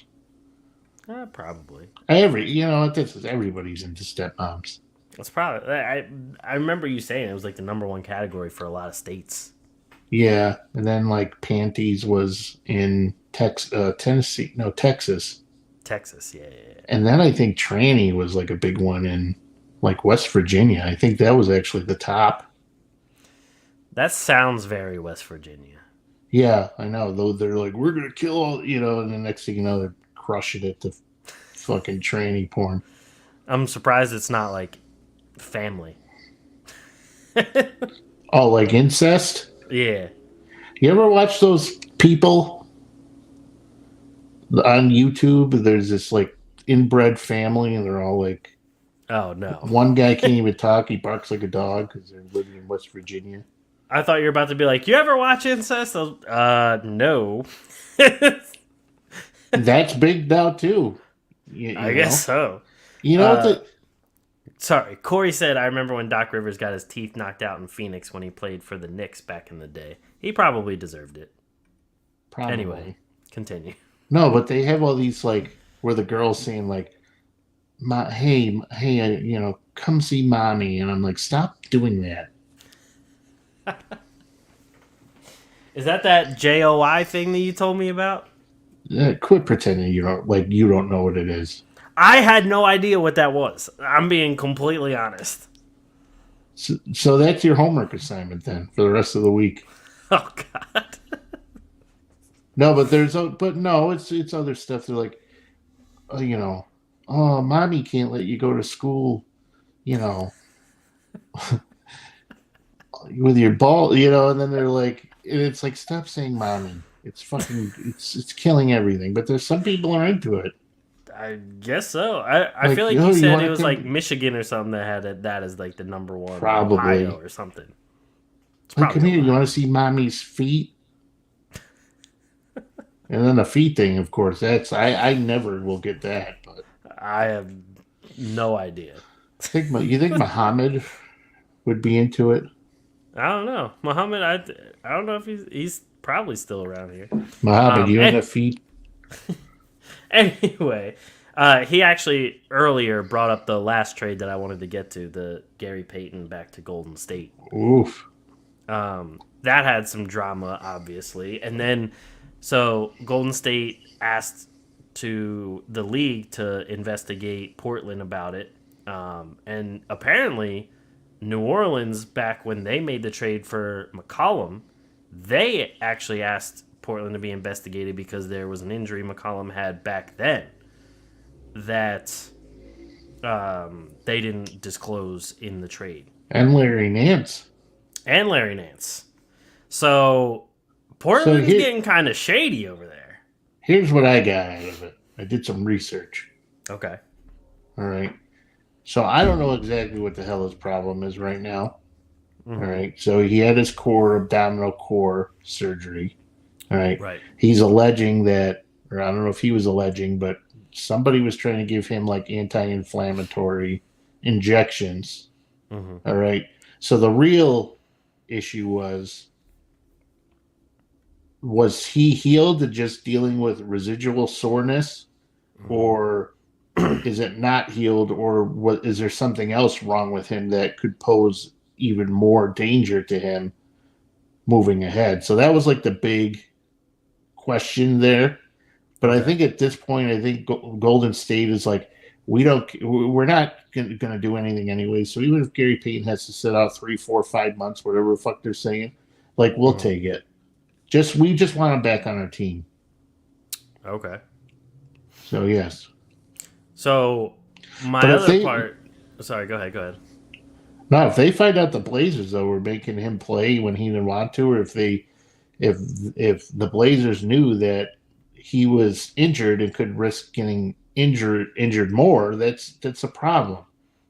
Probably. Everybody's into stepmoms. That's probably. I remember you saying it was like the number 1 category for a lot of states. Yeah, and then like panties was in Texas. Texas, yeah. And then I think tranny was like a big one in like West Virginia. I think that was actually the top. That sounds very West Virginia. Yeah, I know. Though they're like, we're gonna kill all, and the next thing you know, they're crushing it to fucking tranny porn. I'm surprised it's not like family. Oh, like incest? Yeah. You ever watch those people on YouTube? There's this like inbred family, and they're all like, oh no, one guy can't even talk. He barks like a dog because they're living in West Virginia. I thought you were about to be like, you ever watch incest? No. That's big now too. I guess so. You know what? Sorry, Corey said, I remember when Doc Rivers got his teeth knocked out in Phoenix when he played for the Knicks back in the day. He probably deserved it. Probably. Anyway, continue. No, but they have all these like where the girl's saying like, hey, come see mommy, and I'm like, stop doing that. Is that JOI thing that you told me about? Quit pretending you don't know what it is. I had no idea what that was. I'm being completely honest. So that's your homework assignment then for the rest of the week. Oh God. No, but it's other stuff. They're like, oh, mommy can't let you go to school, with your ball, and then they're like, and it's like, stop saying mommy. It's fucking, it's killing everything. But there's some people are into it. I guess so. I feel like you said it was like Michigan or something that had that as like the number 1. Probably. Ohio or something. Like, come here, you want to see mommy's feet? And then the feet thing, of course, I never will get that. But I have no idea. You think Muhammad would be into it? I don't know. Muhammad, I don't know if he's probably still around here. Muhammad, you into feet? Anyway, he actually earlier brought up the last trade that I wanted to get to, the Gary Payton back to Golden State. Oof. That had some drama, obviously. And then, so Golden State asked to the league to investigate Portland about it. And apparently, New Orleans, back when they made the trade for McCollum, they actually asked Portland to be investigated because there was an injury McCollum had back then that they didn't disclose in the trade. And Larry Nance. So Portland's getting kind of shady over there. Here's what I got out of it. I did some research. Okay. All right. So I don't know exactly what the hell his problem is right now. Mm-hmm. All right. So he had his abdominal core surgery. All right. Right. He's alleging that, or I don't know if he was alleging, but somebody was trying to give him like anti-inflammatory injections. Mm-hmm. All right. So the real issue was he healed to just dealing with residual soreness, mm-hmm. or is it not healed, or is there something else wrong with him that could pose even more danger to him moving ahead? So that was like the big question there. But I Okay. think at this point, I think Golden State is like, we're not going to do anything anyway. So even if Gary Payton has to sit out 3, 4, 5 months, whatever the fuck they're saying, like we'll Hmm. take it. We just want him back on our team. Okay. So yes. So my But if other they part. Sorry. Go ahead. Go ahead. no, if they find out the Blazers though were making him play when he didn't want to, or if if the Blazers knew that he was injured and could risk getting injured more, that's a problem.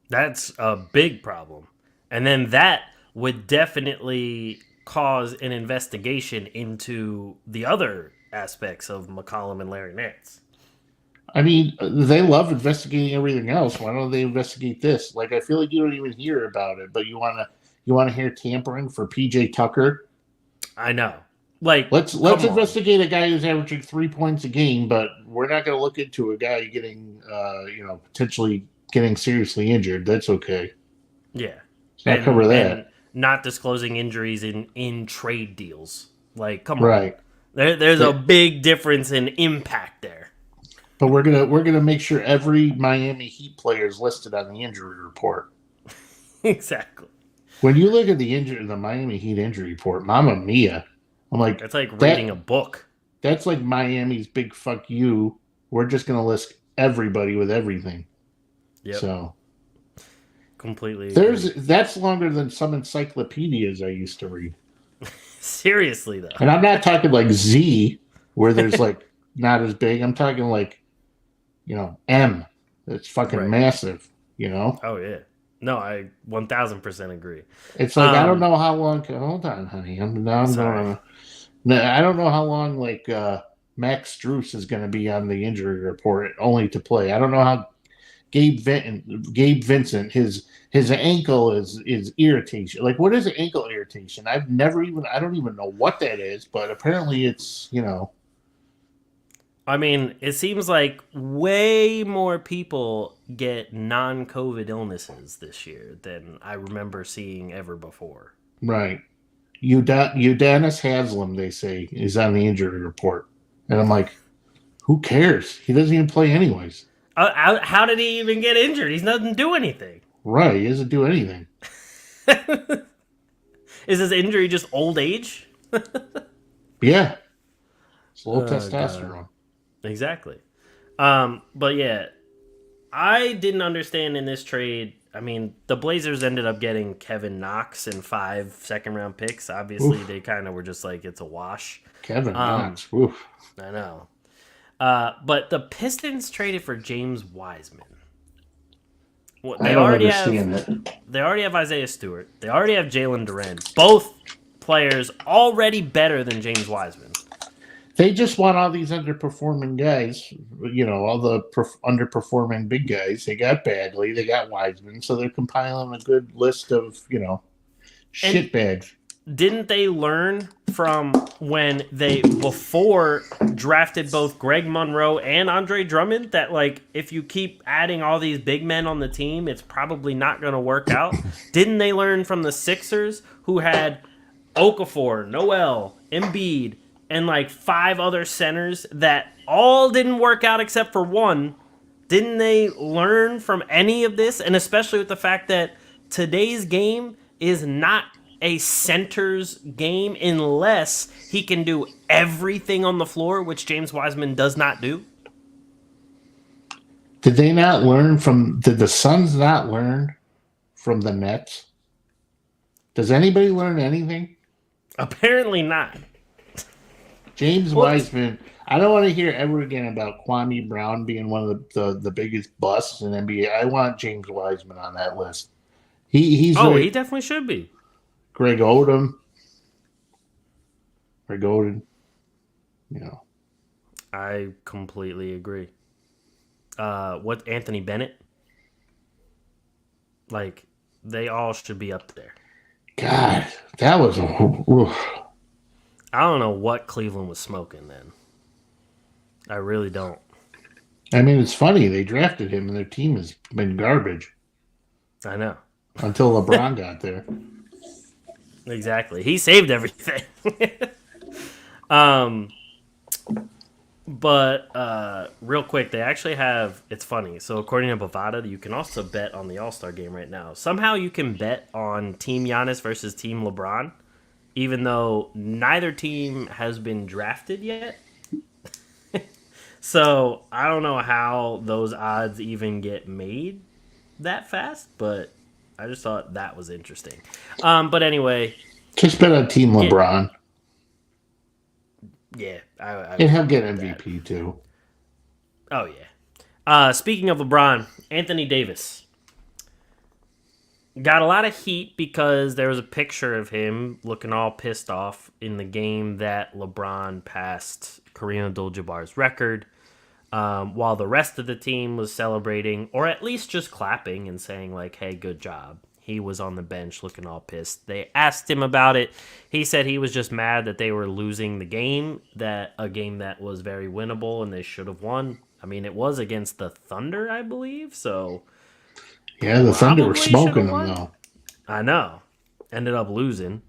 That's a big problem. And then that would definitely cause an investigation into the other aspects of McCollum and Larry Nance. I mean, they love investigating everything else. Why don't they investigate this? Like, I feel like you don't even hear about it, but you want to hear tampering for PJ Tucker. I know. Like, Let's come on. investigate a guy who's averaging 3 points a game, but we're not going to look into a guy getting, potentially getting seriously injured. That's okay. Yeah. Let's not cover And that. not disclosing injuries in trade deals. Like, come on. Right. There's a That, big difference in impact there. but we're gonna make sure every Miami Heat player is listed on the injury report. Exactly. When you look at the Miami Heat injury report, Mamma Mia! I'm like It's like reading a that. book. That's like Miami's big fuck you. We're just gonna list everybody with everything. Yep. So Completely agree. that's longer than some encyclopedias I used to read. Seriously, though. And I'm not talking like Z, where there's like not as big. I'm talking like M. It's fucking Right. massive. You know, Oh, yeah. No, I 1000% agree. it's like I don't Um, know how long. Hold on, honey. I'm Sorry. going. No, I don't know how long like Max Struess is going to be on the injury report only to play. I don't know how Gabe Vincent his ankle is irritation. Like what is an ankle irritation? I don't even know what that is, but apparently it's I mean, it seems like way more people get non COVID illnesses this year than I remember seeing ever before. right. Udonis Haslam, they say, is on the injury report, and I'm like, who cares? He doesn't even play anyways. How did he even get injured? He's doesn't do anything. Right? He doesn't do anything. Is his injury just old age? Yeah, it's low Oh, God. testosterone. Exactly. But yeah, I didn't understand in this trade. I mean, the Blazers ended up getting Kevin Knox and 5 second-round picks. Obviously, Oof, they kind of were just like it's a wash. Kevin Um, Knox. Oof. I know. But the Pistons traded for James Wiseman. Well, I don't understand it. they already have Isaiah Stewart. They already have Jalen Durant. Both players already better than James Wiseman. They just want all these underperforming guys, all the underperforming big guys. They got Bagley, they got Wiseman, so they're compiling a good list of, And shitbags. didn't they learn from when they before drafted both Greg Monroe and Andre Drummond that like if you keep adding all these big men on the team, it's probably not going to work out? Didn't they learn from the Sixers who had Okafor, Noel, Embiid, and like 5 other centers that all didn't work out except for one? Didn't they learn from any of this? And especially with the fact that today's game is not a center's game unless he can do everything on the floor, which James Wiseman does not do. Did they not learn from? Did the Suns not learn from the Nets? Does anybody learn anything? Apparently not. James Well, Wiseman. I don't want to hear ever again about Kwame Brown being one of the biggest busts in NBA. I want James Wiseman on that list. He's oh, he like definitely should be. Greg Odom. Greg Oden. You know. I completely agree. What Anthony Bennett? Like they all should be up there. God, that was oof. I don't know what Cleveland was smoking then. I really don't. I mean, it's funny they drafted him and their team has been garbage I know. until LeBron got there. Exactly. He saved everything. um But real quick, they actually have. It's funny. So according to Bovada, you can also bet on the All Star game right now. Somehow you can bet on Team Giannis versus Team LeBron, even though neither team has been drafted yet. So I don't know how those odds even get made that fast, but I just thought that was interesting. But anyway, Just bet on Team get LeBron, yeah, I and would he'll agree get with that. MVP too. Oh yeah. Speaking of LeBron, Anthony Davis got a lot of heat because there was a picture of him looking all pissed off in the game that LeBron passed Kareem Abdul-Jabbar's record, while the rest of the team was celebrating, or at least just clapping and saying like, "Hey, good job." He was on the bench looking all pissed. They asked him about it. He said he was just mad that they were losing the game, that a game that was very winnable and they should have won. I mean, it was against the Thunder, I believe, so Yeah, the Thunder were probably should have smoking them won. though. I know. Ended up losing.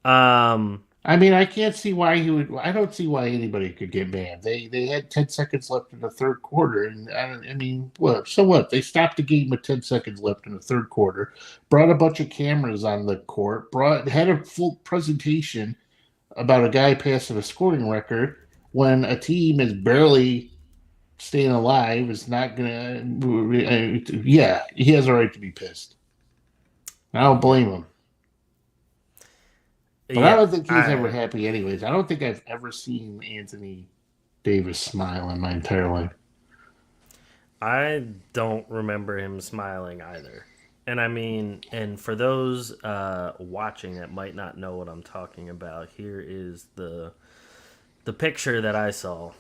Um, I mean, I can't see why he would. I don't see why anybody could get mad. They had 10 seconds left in the third quarter, and I mean, what? So what? They stopped the game with 10 seconds left in the third quarter. Brought a bunch of cameras on the court. Brought had a full presentation about a guy passing a scoring record when a team is barely staying alive. Is not gonna. Yeah, he has a right to be pissed. I don't yeah, blame him. But I yeah. don't think he's ever happy, anyways. I don't think I've ever seen Anthony Davis smile in my entire life. I don't remember him smiling either. And I mean, and for those watching that might not know what I'm talking about, here is the picture that I saw.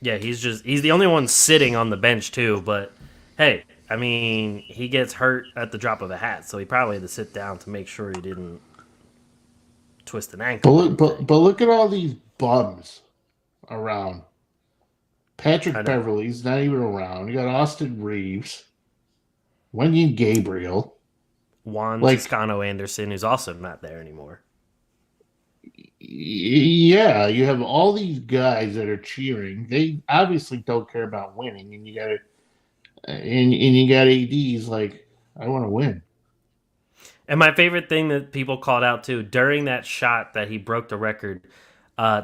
Yeah, he's the only one sitting on the bench too. But hey, I mean, he gets hurt at the drop of a hat, so he probably had to sit down to make sure he didn't twist an But ankle or look, anything. but look at all these bums around. I Patrick know. Beverly's not even around. You got Austin Reeves, Wenyan Gabriel. Juan Like, Toscano Anderson, who's also not there anymore. yeah, you have all these guys that are cheering. They obviously don't care about winning, and you got ads like, I want to win. And my favorite thing that people called out too during that shot that he broke the record,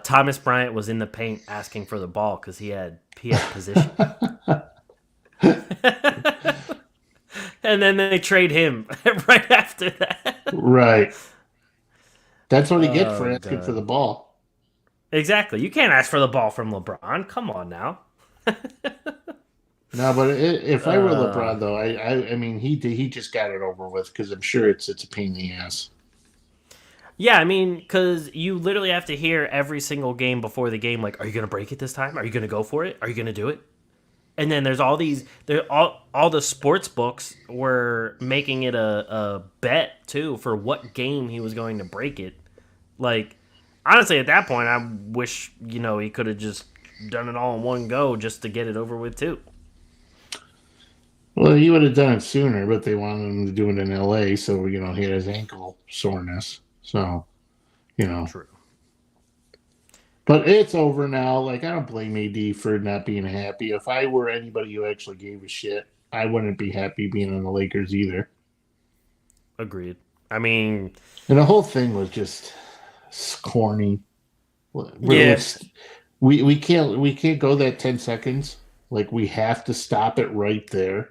Thomas Bryant was in the paint asking for the ball because he had position, and then they trade him right after that. Right. That's what he gets for Oh asking for the god, ball. exactly. You can't ask for the ball from LeBron. Come on now. No, but if I were Uh, LeBron, though, I mean, he just got it over with because I'm sure it's a pain in the ass. yeah, I mean, because you literally have to hear every single game before the game, like, are you gonna break it this time? Are you gonna go for it? Are you gonna do it? And then there's all these there all the sports books were making it a bet too for what game he was going to break it. Like honestly at that point I wish, he could have just done it all in one go just to get it over with too. Well, he would have done it sooner, but they wanted him to do it in L.A., so he had his ankle soreness. So you know, True. but it's over now. Like I don't blame AD for not being happy. If I were anybody who actually gave a shit, I wouldn't be happy being on the Lakers either. Agreed. I mean, And the whole thing was just corny. yeah, We can't go that 10 seconds. Like we have to stop it right there.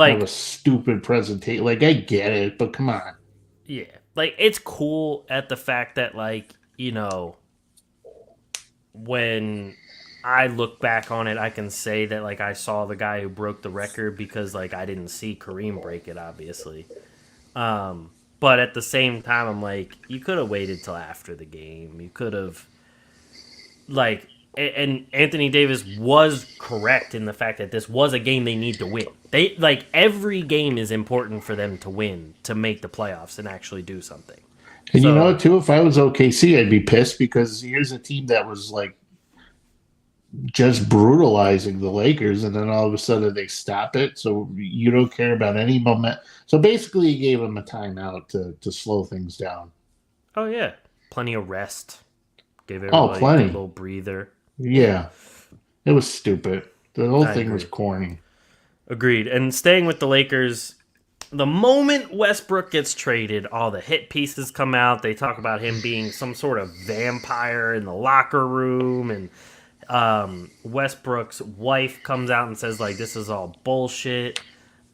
Have a like stupid presentation. Like I get it, but come on. yeah. Like it's cool at the fact that when I look back on it, I can say that like I saw the guy who broke the record because like I didn't see Kareem break it, obviously. But at the same time, I'm like, you could have waited till after the game. You could have like, and Anthony Davis was correct in the fact that this was a game they need to win. They like every game is important for them to win to make the playoffs and actually do something. And you know what, So too? If I was OKC, I'd be pissed because here's a team that was like just brutalizing the Lakers, and then all of a sudden they stop it. So you don't care about any moment. So basically, you gave them a timeout to slow things down. oh yeah, plenty of rest. Gave Oh, everybody a good plenty. little breather. Yeah, Yeah, it was stupid. The whole I thing was agree. corny. Agreed. And staying with the Lakers, the moment Westbrook gets traded, all the hit pieces come out. They talk about him being some sort of vampire in the locker room, and Westbrook's wife comes out and says like this is all bullshit.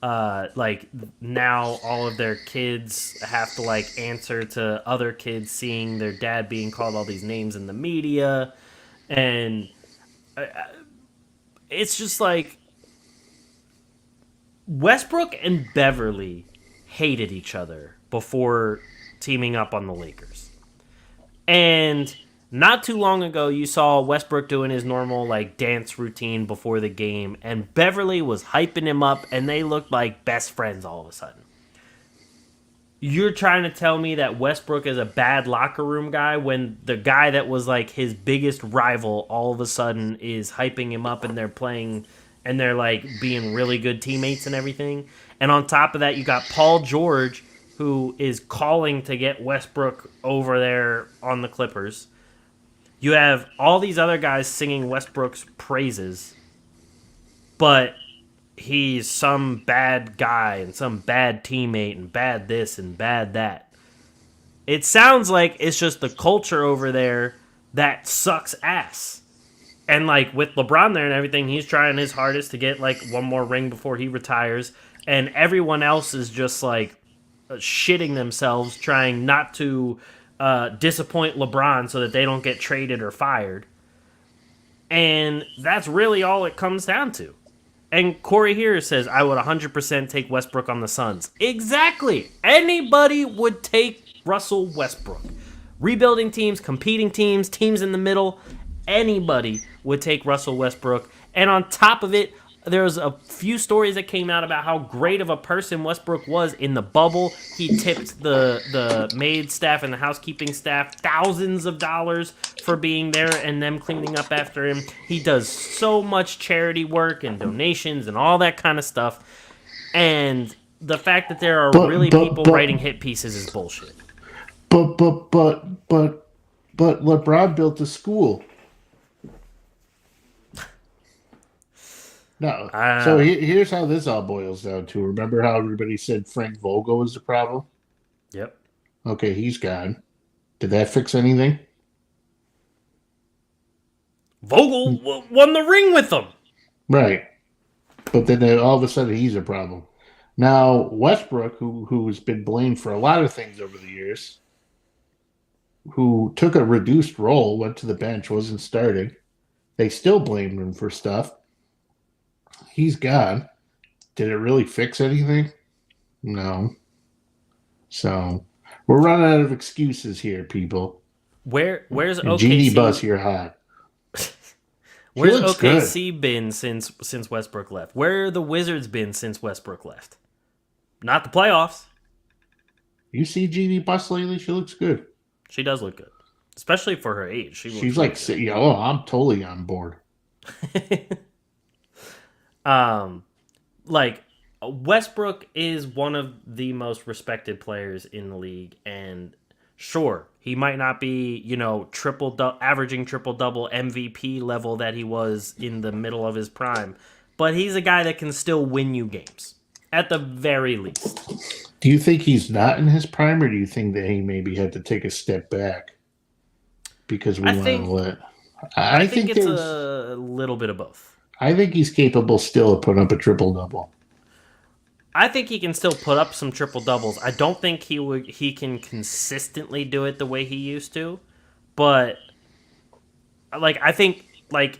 Like now all of their kids have to like answer to other kids seeing their dad being called all these names in the media, and it's just like Westbrook and Beverly hated each other before teaming up on the Lakers. And not too long ago, you saw Westbrook doing his normal like dance routine before the game, and Beverly was hyping him up, and they looked like best friends all of a sudden. You're trying to tell me that Westbrook is a bad locker room guy when the guy that was like his biggest rival all of a sudden is hyping him up and they're playing and they're like being really good teammates and everything. And on top of that, you got Paul George who is calling to get Westbrook over there on the Clippers. You have all these other guys singing Westbrook's praises, but he's some bad guy and some bad teammate and bad this and bad that. It sounds like it's just the culture over there that sucks ass. And like with LeBron there and everything, he's trying his hardest to get like one more ring before he retires, and everyone else is just like shitting themselves trying not to disappoint LeBron so that they don't get traded or fired. And that's really all it comes down to. And Corey here says, I would 100% take Westbrook on the Suns. Exactly. Anybody would take Russell Westbrook. Rebuilding teams, competing teams, teams in the middle, anybody would take Russell Westbrook. And on top of it, there's a few stories that came out about how great of a person Westbrook was in the bubble. He tipped the maid staff and the housekeeping staff thousands of dollars for being there and them cleaning up after him. He does so much charity work and donations and all that kind of stuff. And the fact that there are people writing hit pieces is bullshit. But LeBron built a school. No. So here's how this all boils down to. Remember how everybody said Frank Vogel was the problem? Yep. Okay, he's gone. Did that fix anything? Vogel won the ring with them. Right. But then all of a sudden he's a problem. Now, Westbrook, who's been blamed for a lot of things over the years, who took a reduced role, went to the bench, wasn't starting. They still blamed him for stuff. He's gone. Did it really fix anything? No. So we're running out of excuses here, people. Where's OKC? Genie Bus, you're hot. Where's OKC been since Westbrook left? Where are the Wizards been since Westbrook left? Not the playoffs. You see Genie Bus lately? She looks good. She does look good, especially for her age. She's like, I'm totally on board. Like Westbrook is one of the most respected players in the league, and sure, he might not be, averaging triple-double MVP level that he was in the middle of his prime, but he's a guy that can still win you games, at the very least. Do you think he's not in his prime, or do you think that he maybe had to take a step back because we want to let... I think it's a little bit of both. I think he's capable still of putting up a triple-double. I think he can still put up some triple doubles. I don't think he can consistently do it the way he used to, but I think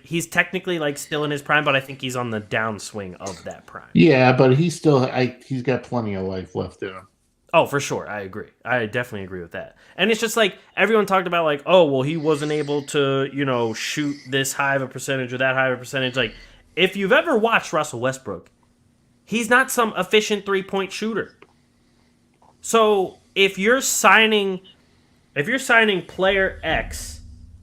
he's technically still in his prime, but I think he's on the downswing of that prime. Yeah, but he's got plenty of life left in him. Oh, for sure. I agree. I definitely agree with that. And it's just everyone talked about oh, well, he wasn't able to, shoot this high of a percentage or that high of a percentage. If you've ever watched Russell Westbrook, he's not some efficient three-point shooter. So if you're signing player X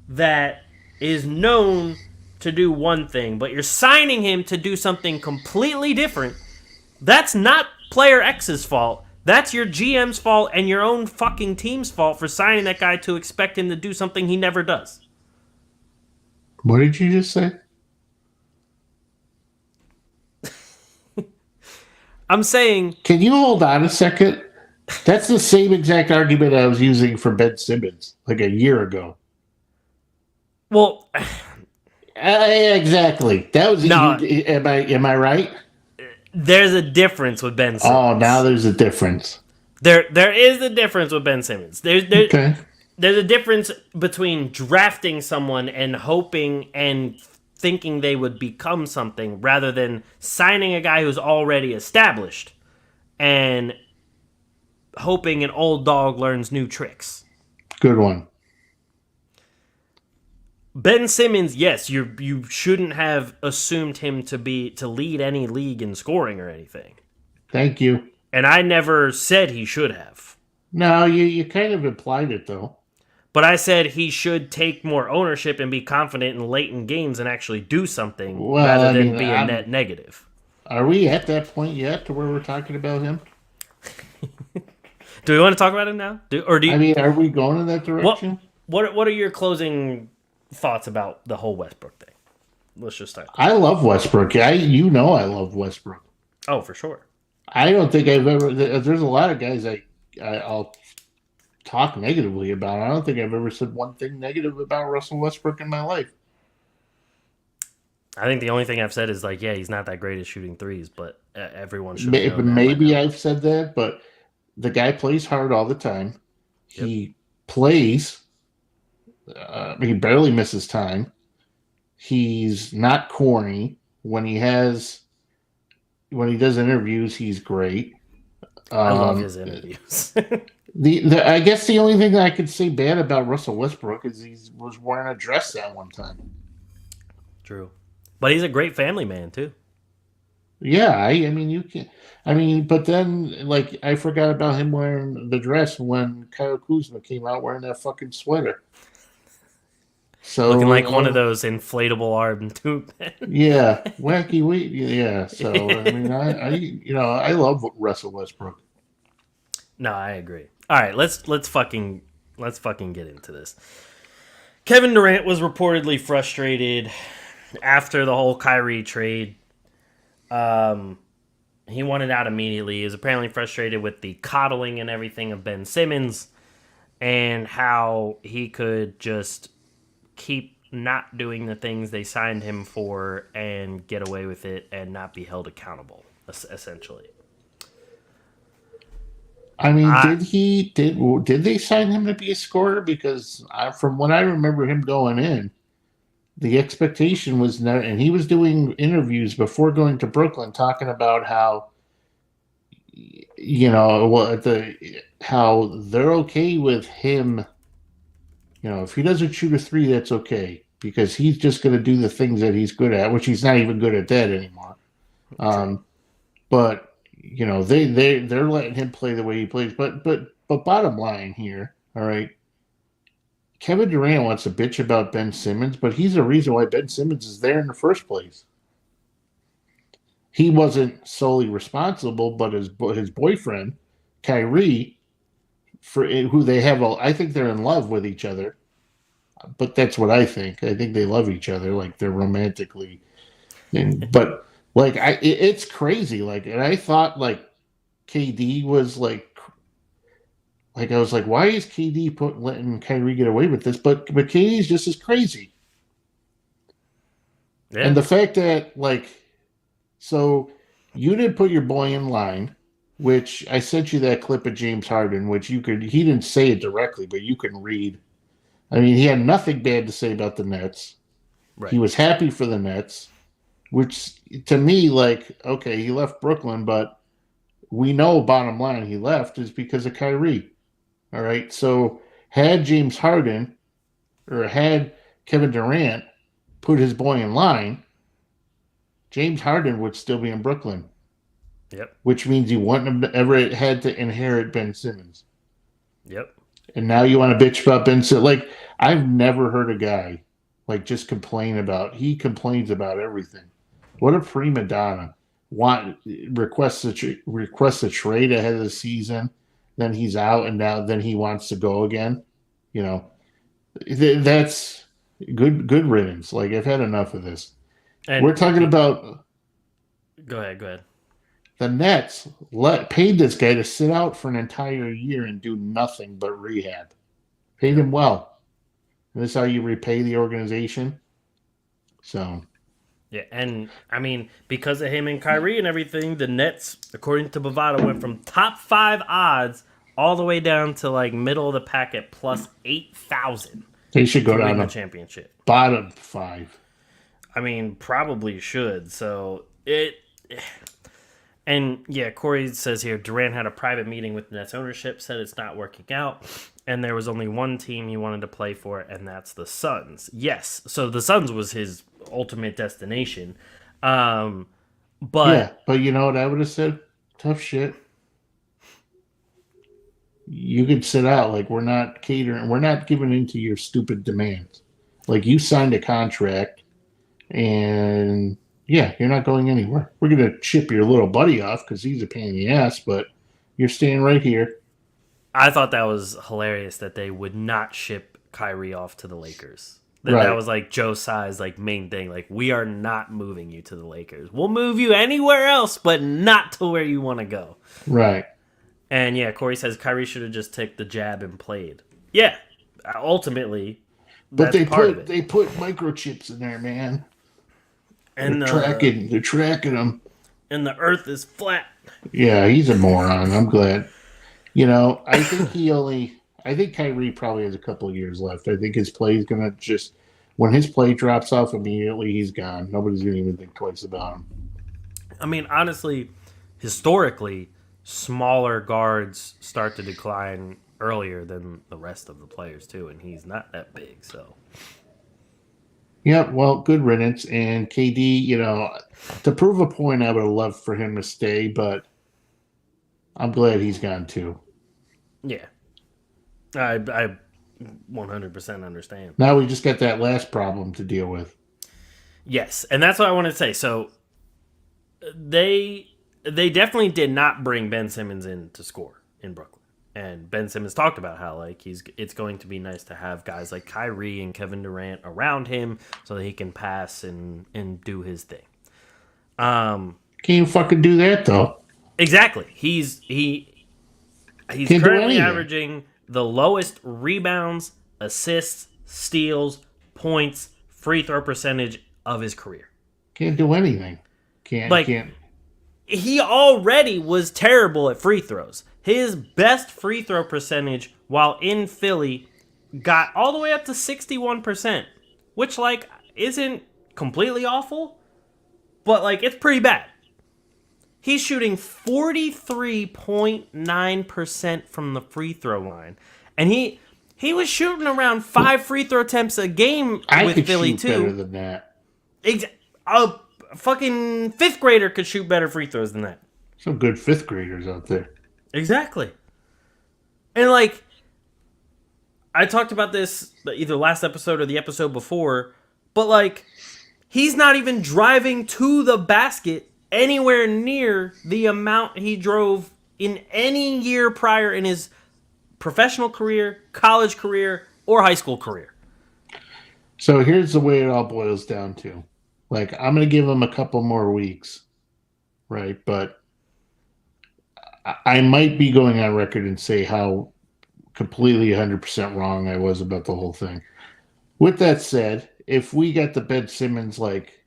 that is known to do one thing, but you're signing him to do something completely different, that's not player X's fault. That's your GM's fault and your own fucking team's fault for signing that guy to expect him to do something he never does. What did you just say? I'm saying, Can you hold on a second? That's the same exact argument I was using for Ben Simmons like a year ago. well, Exactly. That was you. no, Am I right? there's a difference with Ben Oh, now Simmons. there's a difference. There is a difference with Ben Simmons. Okay. There's a difference between drafting someone and hoping and thinking they would become something rather than signing a guy who's already established and hoping an old dog learns new tricks. Good one. Ben Simmons, yes, you shouldn't have assumed him to lead any league in scoring or anything. Thank you. And I never said he should have. No, you kind of implied it though. But I said he should take more ownership and be confident in late in games and actually do something Well, rather I than mean, be a net negative. are we at that point yet to where we're talking about him? Do we want to talk about him now? I mean, are we going in that what direction? what are your closing thoughts about the whole Westbrook thing? Let's just start there. I love Westbrook. I love Westbrook. Oh, for sure. I don't think I've ever. There's a lot of guys I'll talk negatively about. I don't think I've ever said one thing negative about Russell Westbrook in my life. I think the only thing I've said is like, yeah, he's not that great at shooting threes, but everyone should have known that by Maybe now. I've said that, but the guy plays hard all the time. Yep. He plays. He barely misses time. He's not corny. When he does interviews, he's great. I love his interviews. I guess the only thing that I could say bad about Russell Westbrook is he was wearing a dress that one time. True. But he's a great family man too. Yeah, I mean you can. I mean, but then like I forgot about him wearing the dress when Kyle Kuzma came out wearing that fucking sweater. Looking So like one of those inflatable arm tube men. yeah, wacky weed. Yeah, so I mean, I love Russell Westbrook. No, I agree. All right, let's fucking get into this. Kevin Durant was reportedly frustrated after the whole Kyrie trade. He wanted out immediately. He was apparently frustrated with the coddling and everything of Ben Simmons and how he could just keep not doing the things they signed him for and get away with it and not be held accountable, essentially. I mean, I, did they sign him to be a scorer? Because from what I remember him going in, the expectation was no, and he was doing interviews before going to Brooklyn, talking about how how they're okay with him. If he doesn't shoot a three, that's okay because he's just going to do the things that he's good at, which he's not even good at that anymore. But they're letting him play the way he plays. But bottom line here, all right. Kevin Durant wants to bitch about Ben Simmons, but he's the reason why Ben Simmons is there in the first place. He wasn't solely responsible, but his boyfriend, Kyrie, for who they have, I think they're in love with each other. But that's what I think. I think they love each other, like they're romantically. But like it's crazy. Like, and I thought like KD was like I was like, why is KD letting Kyrie get away with this? But KD's just as crazy. yeah. And the fact that so you didn't put your boy in line, which I sent you that clip of James Harden, which he didn't say it directly, but you can read. I mean, he had nothing bad to say about the Nets. Right. He was happy for the Nets, which to me, okay, he left Brooklyn, but we know bottom line he left is because of Kyrie. All right. So had James Harden or had Kevin Durant put his boy in line, James Harden would still be in Brooklyn. Yep. Which means he wouldn't have ever had to inherit Ben Simmons. Yep. And now you want to bitch about Ben Simmons. Like, I've never heard a guy just complain about. He complains about everything. What a prima donna! Requests a trade ahead of the season, then he's out, and then he wants to go again. That's Good riddance. Like, I've had enough of this. And We're talking about go ahead, go ahead. the Nets paid this guy to sit out for an entire year and do nothing but rehab. Paid Yep. him well. And this is how you repay the organization. So Yeah, and I mean, because of him and Kyrie and everything, the Nets, according to Bovada, went from top 5 odds all the way down to like middle of the pack at plus 8,000 they should go to down win the to championship. bottom 5. I mean, probably should. So it. And yeah, Corey says here Durant had a private meeting with the Nets ownership, said it's not working out, and there was only one team he wanted to play for, and that's the Suns. Yes, so the Suns was his ultimate destination. But Yeah, but you know what I would have said? Tough shit. You could sit out. Like, we're not catering. We're not giving into your stupid demands. Like, you signed a contract, and yeah, you're not going anywhere. We're gonna chip your little buddy off because he's a pain in the ass, but you're staying right here. I thought that was hilarious that they would not ship Kyrie off to the Lakers. That Right, was like Joe Tsai's like main thing. Like, we are not moving you to the Lakers. We'll move you anywhere else, but not to where you want to go. right. And yeah, Corey says Kyrie should have just took the jab and played. Yeah, ultimately, But that's part of it. they put microchips in there, man. And They're tracking them. the Earth is flat. Yeah, he's a moron. I'm glad. You know, I think Kyrie probably has a couple of years left. I think his play is gonna just when his play drops off immediately, he's gone. Nobody's gonna even think twice about him. I mean, honestly, historically, smaller guards start to decline earlier than the rest of the players too, and he's not that big. So Yeah, well, good riddance. And KD, you know, to prove a point, I would have loved for him to stay, but I'm glad he's gone too. yeah, I 100% understand. Now we just got that last problem to deal with. Yes, and that's what I want to say. So they they definitely did not bring Ben Simmons in to score in Brooklyn. And Ben Simmons talked about how like it's going to be nice to have guys like Kyrie and Kevin Durant around him so that he can pass and do his thing. Can't even fucking do that though. Exactly. He's Can't do currently anything. averaging the lowest rebounds, assists, steals, points, free throw percentage of his career. Can't do anything. Like, Can't. he already was terrible at free throws. His best free throw percentage while in Philly got all the way up to 61%, which like isn't completely awful, but like it's pretty bad. He's shooting 43.9% from the free throw line. And he was shooting around 5 free throw attempts a game I with could Philly shoot better too. than that. A fucking 5th grader could shoot better free throws than that. Some good fifth graders out there. Exactly. And like I talked about this either last episode or the episode before, but like he's not even driving to the basket anywhere near the amount he drove in any year prior in his professional career, college career, or high school career. So here's the way it all boils down to. Like, I'm going to give him a couple more weeks, right? But I might be going on record and say how completely 100% wrong I was about the whole thing. With that said, if we got the Ben Simmons like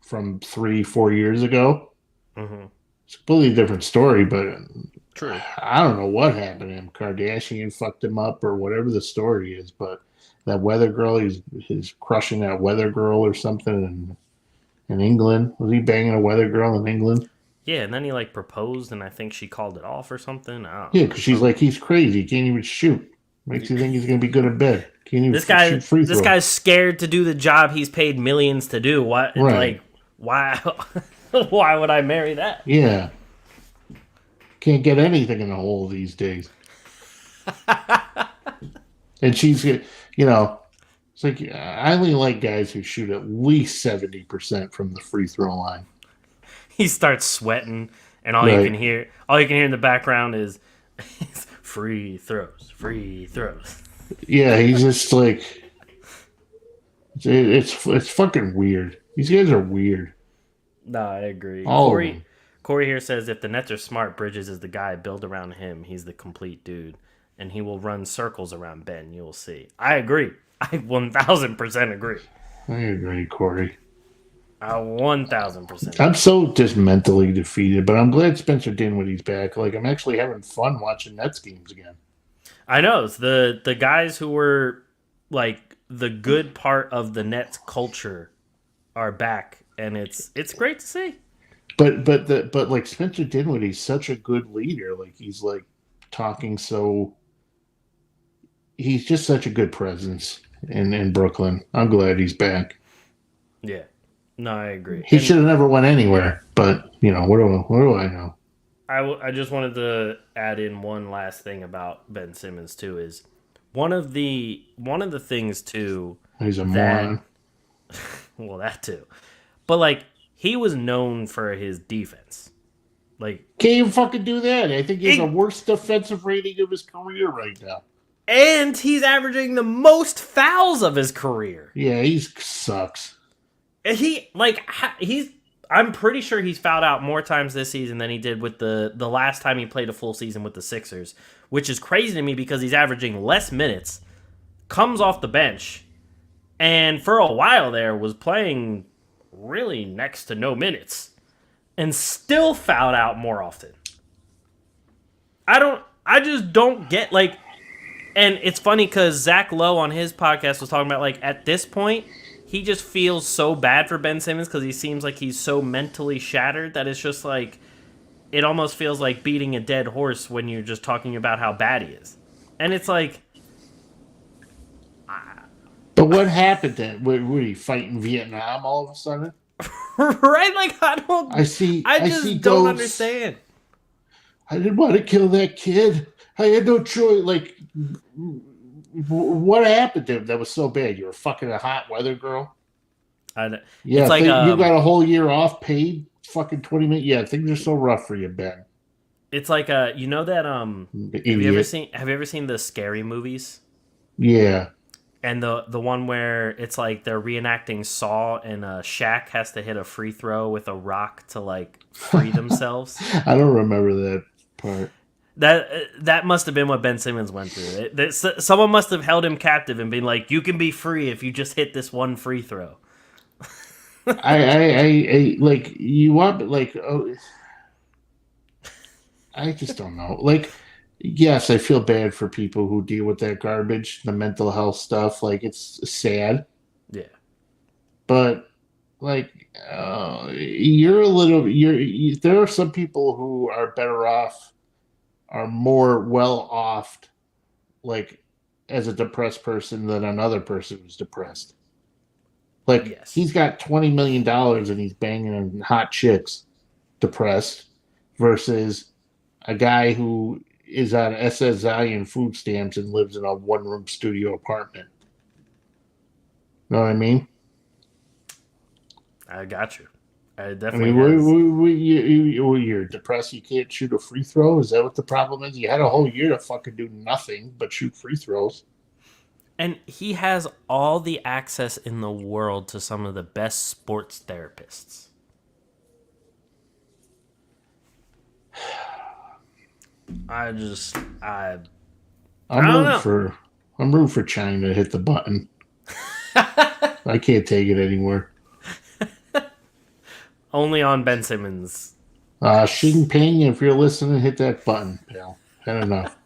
from 3-4 years ago, it's a completely different story. But True. I don't know what happened to him. Kardashian fucked him up or whatever the story is. But that weather girl, he's crushing that weather girl or something in England. Was he banging a weather girl in England? Yeah, and then he like proposed, and I think she called it off or something. I don't Yeah, know. because she's like, he's crazy. He can't even shoot. Makes you think he's going to be good at bed. Can't even shoot free throws. This guy's scared to do the job he's paid millions to do. What? Right. Like, why? Why would I marry that? Yeah. Can't get anything in the hole these days. And she's, you know, it's like, I only like guys who shoot at least 70% from the free throw line. He starts sweating, and all you can hear in the background is free throws, free throws. Yeah, he's just like, It's fucking weird. These guys are weird. No, I agree. All of them. Corey here says if the Nets are smart, Bridges is the guy. Build around him. He's the complete dude, and he will run circles around Ben. You'll see. I agree. I 1,000% agree. I agree, Corey. I 1,000%. I'm so just mentally defeated, but I'm glad Spencer Dinwiddie's back. Like I'm actually having fun watching Nets games again. I know it's the guys who were like the good part of the Nets culture are back, and it's great to see. But like Spencer Dinwiddie's such a good leader. Like he's like talking so. He's just such a good presence in Brooklyn. I'm glad he's back. Yeah, no, I agree. He And should have never went anywhere, but what do I know? I just wanted to add in one last thing about Ben Simmons too is one of the things too He's a that moron. well that too, but like he was known for his defense, like Can't even fucking do that. I think he has the it, worst defensive rating of his career right now. and he's averaging the most fouls of his career. Yeah, he sucks. And he's I'm pretty sure he's fouled out more times this season than he did with the last time he played a full season with the Sixers, which is crazy to me because he's averaging less minutes, comes off the bench, and for a while there was playing really next to no minutes and still fouled out more often. I just don't get like, and it's funny because Zach Lowe on his podcast was talking about like at this point he just feels so bad for Ben Simmons because he seems like he's so mentally shattered that it's just like it almost feels like beating a dead horse when you're just talking about how bad he is, and it's like But what happened then? Were he fighting Vietnam all of a sudden? right, like I I see just don't ghosts. understand. I didn't want to kill that kid. I had no choice. Like, what happened to him that was so bad? You were fucking a hot weather girl. It's Yeah, like you got a whole year off, paid fucking 20 minutes. Yeah, things are so rough for you, Ben. it's like you know that Idiot. have you ever seen the Scary Movies? Yeah. And the one where it's like they're reenacting Saw and Shaq has to hit a free throw with a rock to like free themselves. I don't remember that part. That must have been what Ben Simmons went through. Someone must have held him captive and been like, "You can be free if you just hit this one free throw." I like you want like oh, I just don't know. Like, yes, I feel bad for people who deal with that garbage, the mental health stuff. Like, it's sad, Yeah, but like, you're a little. There are some people who are better off, are more well off, like, as a depressed person than another person who's depressed. Like, yes, he's got $20 million and he's banging hot chicks, depressed, versus a guy who is on SSI and food stamps and lives in a one-room studio apartment. Know what I mean? I got you. It I definitely mean, has. you're depressed. You can't shoot a free throw. Is that what the problem is? You had a whole year to fucking do nothing but shoot free throws. And he has all the access in the world to some of the best sports therapists. I just, I I'm don't rooting know. for I'm rooting for China to hit the button. I can't take it anymore. Only on Ben Simmons. Xi Jinping, if you're listening, hit that button, pal. Had enough.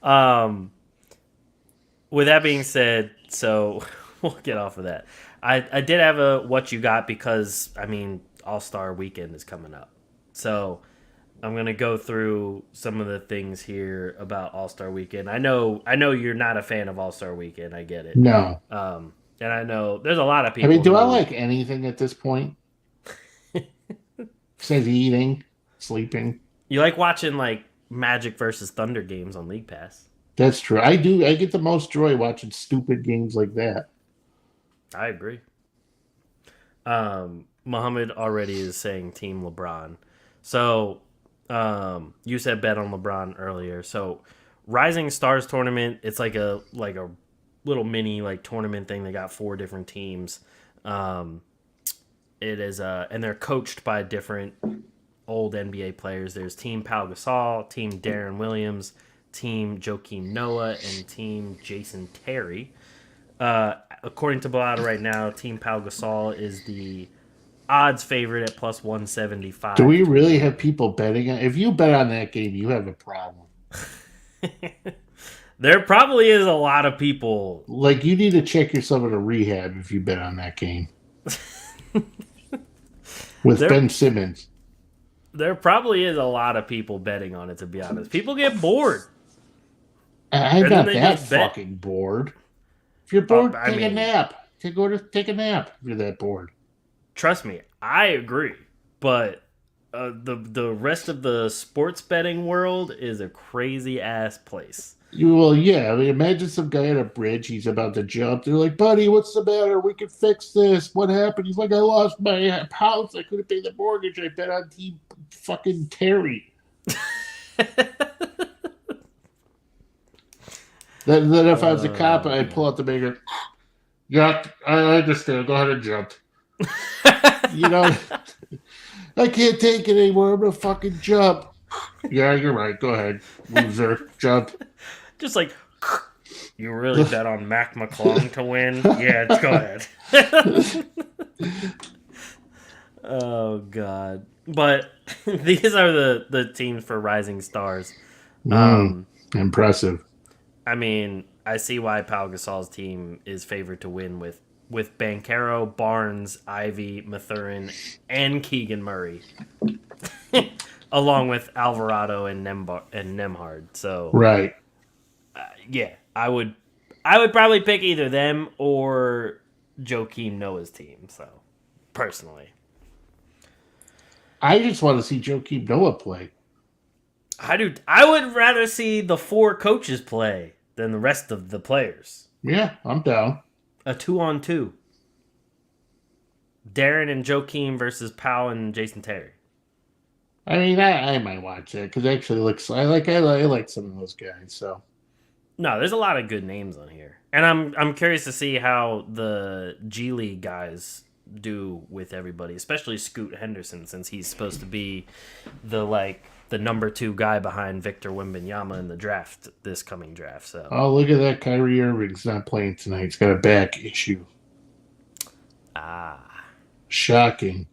Um, with that being said, so we'll get off of that. I did have a what you got because I mean All Star Weekend is coming up, so I'm gonna go through some of the things here about All Star Weekend. I know you're not a fan of All Star Weekend. I get it. No. And I know there's a lot of I mean, people do I who like anything at this point? Besides eating, sleeping. you like watching like Magic versus Thunder games on League Pass. That's true. I do. I get the most joy watching stupid games like that. I agree. Muhammad already is saying Team LeBron. So you said bet on LeBron earlier. So Rising Stars tournament, it's like a little mini like tournament thing. They got 4 different teams. Um, it is and they're coached by different old NBA players. There's Team Pau Gasol, Team Darren Williams, Team Joakim Noah, and Team Jason Terry. According to Bellata right now, Team Pau Gasol is the odds favorite at plus 175. Do we really have people betting on? If you bet on that game, you have a problem. There probably is a lot of people. Like, you need to check yourself into rehab if you bet on that game. With There- Ben Simmons. There probably is a lot of people betting on it, to be honest. People get bored. I'm And not then they that just bet. fucking bored. If you're bored, I take a mean- nap. Take a nap if you're that bored. Trust me, I agree. But the rest of the sports betting world is a crazy ass place. Well, yeah. I mean, imagine some guy at a bridge. He's about to jump. They're like, buddy, what's the matter? We can fix this. What happened? He's like, I lost my house. I couldn't pay the mortgage. I bet on Team fucking Terry. Then if I was a cop, I'd pull out the bigger. Yeah, I understand. Go ahead and jump. You know, I can't take it anymore. I'm going to fucking jump. Yeah, you're right. Go ahead, loser. Jump. Just like, you really bet on Mac McClung to win? Yeah, go ahead. Oh, God. But these are the teams for Rising Stars. Impressive. I mean, I see why Pau Gasol's team is favored to win with Banchero, Barnes, Ivy, Mathurin, and Keegan Murray. Along with Alvarado and Nemhard. So Right. yeah, I would probably pick either them or Joakim Noah's team. So personally, I just want to see Joakim Noah play. I would rather see the 4 coaches play than the rest of the players. Yeah, I'm down. A 2-on-2. Darren and Joakim versus Pau and Jason Terry. I mean, I might watch that because it actually looks. I like some of those guys. So No, there's a lot of good names on here, and I'm curious to see how the G League guys do with everybody, especially Scoot Henderson, since he's supposed to be the number 2 guy behind Victor Wembanyama in the draft, this coming draft. So look at that. Kyrie Irving's not playing tonight. He's got a back issue. Shocking.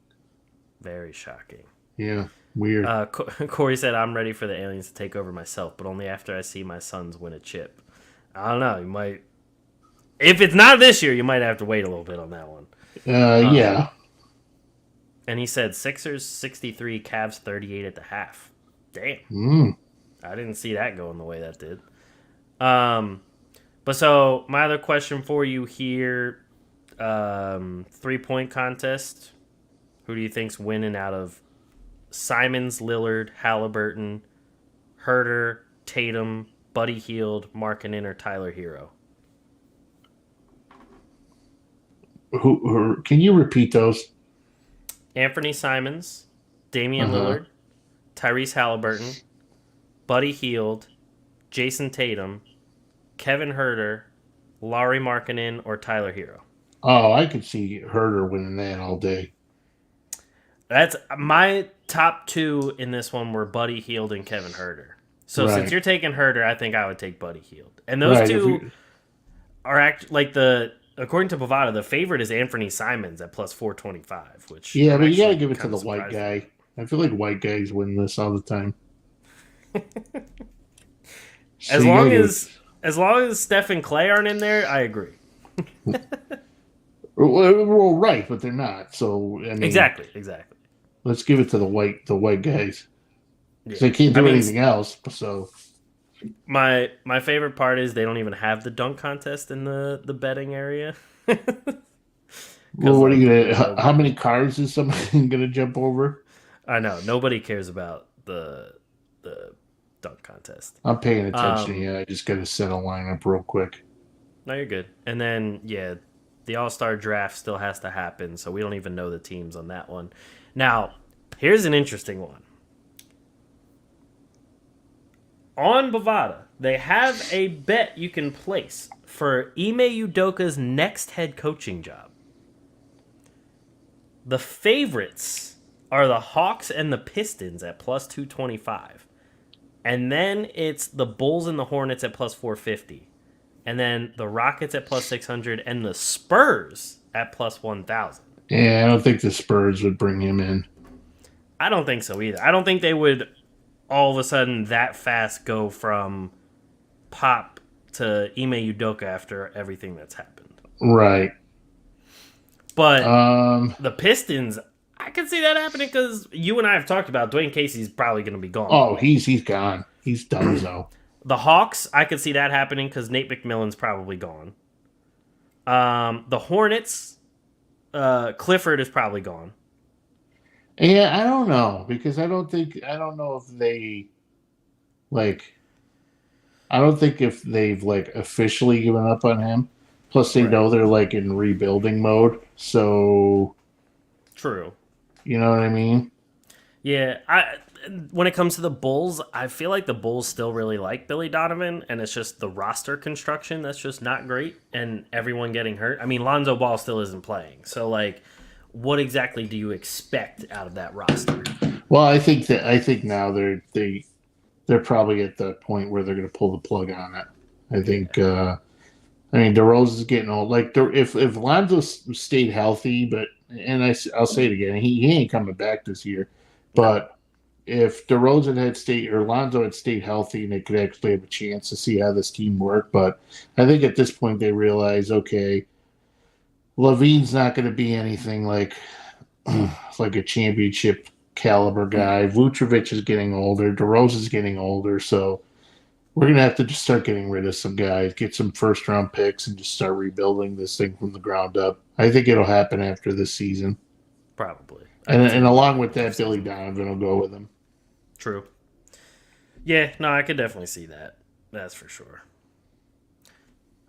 Very shocking. Yeah, weird. Corey said, "I'm ready for the aliens to take over myself, but only after I see my sons win a chip." I don't know. You might, if it's not this year, you might have to wait a little bit on that one. Yeah. And he said Sixers 63, Cavs 38 at the half. Damn. I didn't see that going the way that did. But so my other question for you here, 3-point contest. Who do you think's winning out of Simons, Lillard, Halliburton, Herter, Tatum, Buddy Hield, Markkanen, or Tyler Hero? Who can you repeat those? Anthony Simons, Damian Lillard, Tyrese Halliburton, Buddy Hield, Jason Tatum, Kevin Herter, Lauri Markkanen, or Tyler Hero. Oh, I could see Herter winning that all day. That's my top 2 in this one were Buddy Hield and Kevin Herter. So Right. since you're taking Herter, I think I would take Buddy Hield. And those Right, two are actually according to Bovada, the favorite is Anthony Simons at plus 425, which Yeah, I'm but you got to actually give it to kinda the white surprised. guy. I feel like white guys win this all the time. So As you long gotta give as long as Steph and Clay aren't in there, I agree. well, right, but they're not. So I mean, Exactly. Let's give it to the white guys. 'Cause Yeah. they can't do anything else. So My favorite part is they don't even have the dunk contest in the betting area. well, what are you like, gonna? How many cars is somebody gonna jump over? I know nobody cares about the dunk contest. I'm paying attention here. I just gotta set a lineup real quick. No, you're good. And then the All-Star draft still has to happen, so we don't even know the teams on that one. Now, here's an interesting one. on Bovada, they have a bet you can place for Ime Udoka's next head coaching job. The favorites are the Hawks and the Pistons at plus 225. And then it's the Bulls and the Hornets at plus 450. And then the Rockets at plus 600 and the Spurs at plus 1,000. Yeah, I don't think the Spurs would bring him in. I don't think so either. I don't think they would all of a sudden that fast go from Pop to Ime Udoka after everything that's happened. Right. But the Pistons, I can see that happening because you and I have talked about Dwayne Casey's probably going to be gone. Oh, he's gone. He's done so. The Hawks, I could see that happening because Nate McMillan's probably gone. The Hornets, Clifford is probably gone. Yeah, I don't know because I don't know if they I don't think if they've officially given up on him. Plus, they know they're in rebuilding mode. So, true. You know what I mean? Yeah, when it comes to the Bulls, I feel like the Bulls still really like Billy Donovan, and it's just the roster construction that's just not great, and everyone getting hurt. I mean, Lonzo Ball still isn't playing, so what exactly do you expect out of that roster? Well, I think now they're probably at the point where they're going to pull the plug on it. I think. I mean, DeRozan's getting old. If Lonzo stayed healthy, I'll say it again, he ain't coming back this year. But if DeRozan had stayed or Lonzo had stayed healthy, and they could actually have a chance to see how this team worked. But I think at this point they realize, okay, Levine's not going to be anything like a championship caliber guy. Vucevic is getting older. DeRozan's getting older, so. We're going to have to just start getting rid of some guys, get some first-round picks, and just start rebuilding this thing from the ground up. I think it'll happen after this season. Probably. And along with that, Billy Donovan will go with him. True. Yeah, no, I could definitely see that. That's for sure.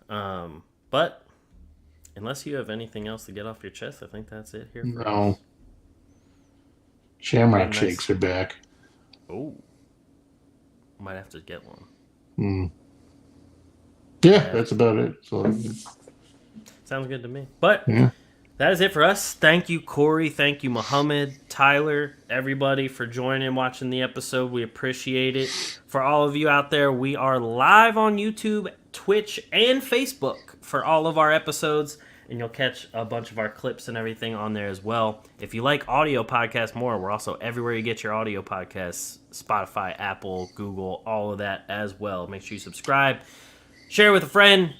But unless you have anything else to get off your chest, I think that's it here. No. Shamrock shakes are back. Oh. Might have to get one. Yeah, that's about it. So, sounds good to me. But that is it for us. Thank you, Corey. Thank you, Muhammad, Tyler, everybody for joining and watching the episode. We appreciate it. For all of you out there, we are live on YouTube, Twitch, and Facebook for all of our episodes. And you'll catch a bunch of our clips and everything on there as well. If you like audio podcasts more, we're also everywhere you get your audio podcasts. Spotify, Apple, Google, all of that as well. Make sure you subscribe. Share with a friend.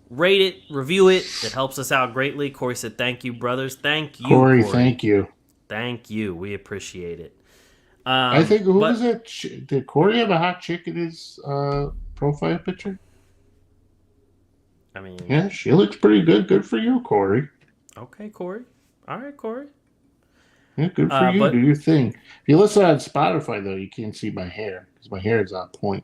Rate it. Review it. It helps us out greatly. Corey said thank you, brothers. Thank you, Corey. Thank you. Thank you. We appreciate it. I think, who was that? Did Corey have a hot chick in his profile picture? I mean, yeah, she looks pretty good. Good for you, Corey. Okay, Corey. All right, Corey. Yeah, good for you. Do your thing. If you listen on Spotify, though, you can't see my hair because my hair is on point.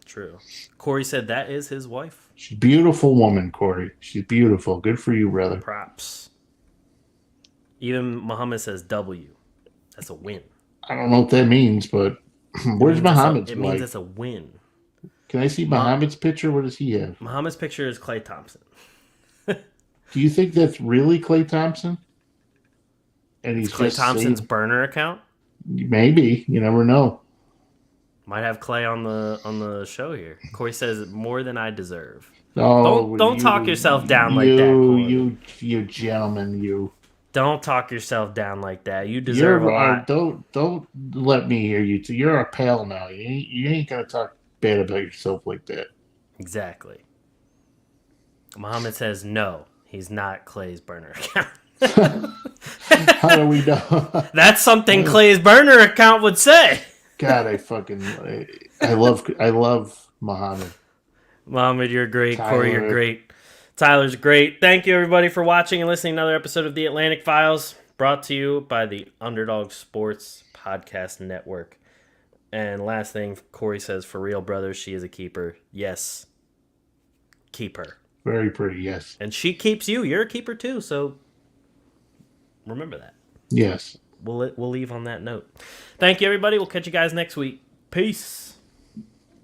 True. Corey said that is his wife. She's a beautiful woman, Corey. She's beautiful. Good for you, brother. Props. Even Muhammad says W. That's a win. I don't know what that means, but where's Muhammad's wife? It means it's a win. Can I see Muhammad's picture? What does he have? Muhammad's picture is Klay Thompson. Do you think that's really Klay Thompson? And he's Klay Thompson's burner account? Maybe. You never know. Might have Klay on the show here. Corey says more than I deserve. Oh, don't talk yourself down like that, Corey. You gentleman, you. Don't talk yourself down like that. You deserve a lot. Don't let me hear you. You're a pal now. You ain't gonna talk bad about yourself like that. Exactly. Muhammad says no. He's not Klay's burner account. How do we know? That's something Klay's burner account would say. God, I love Muhammad. Muhammad, you're great. Tyler. Corey, you're great. Tyler's great. Thank you, everybody, for watching and listening to another episode of The Atlantic Files, brought to you by the Underdog Sports Podcast Network. And last thing, Corey says, for real, brothers, she is a keeper. Yes. Keep her. Very pretty, yes. And she keeps you. You're a keeper, too, so remember that. Yes. We'll leave on that note. Thank you, everybody. We'll catch you guys next week. Peace.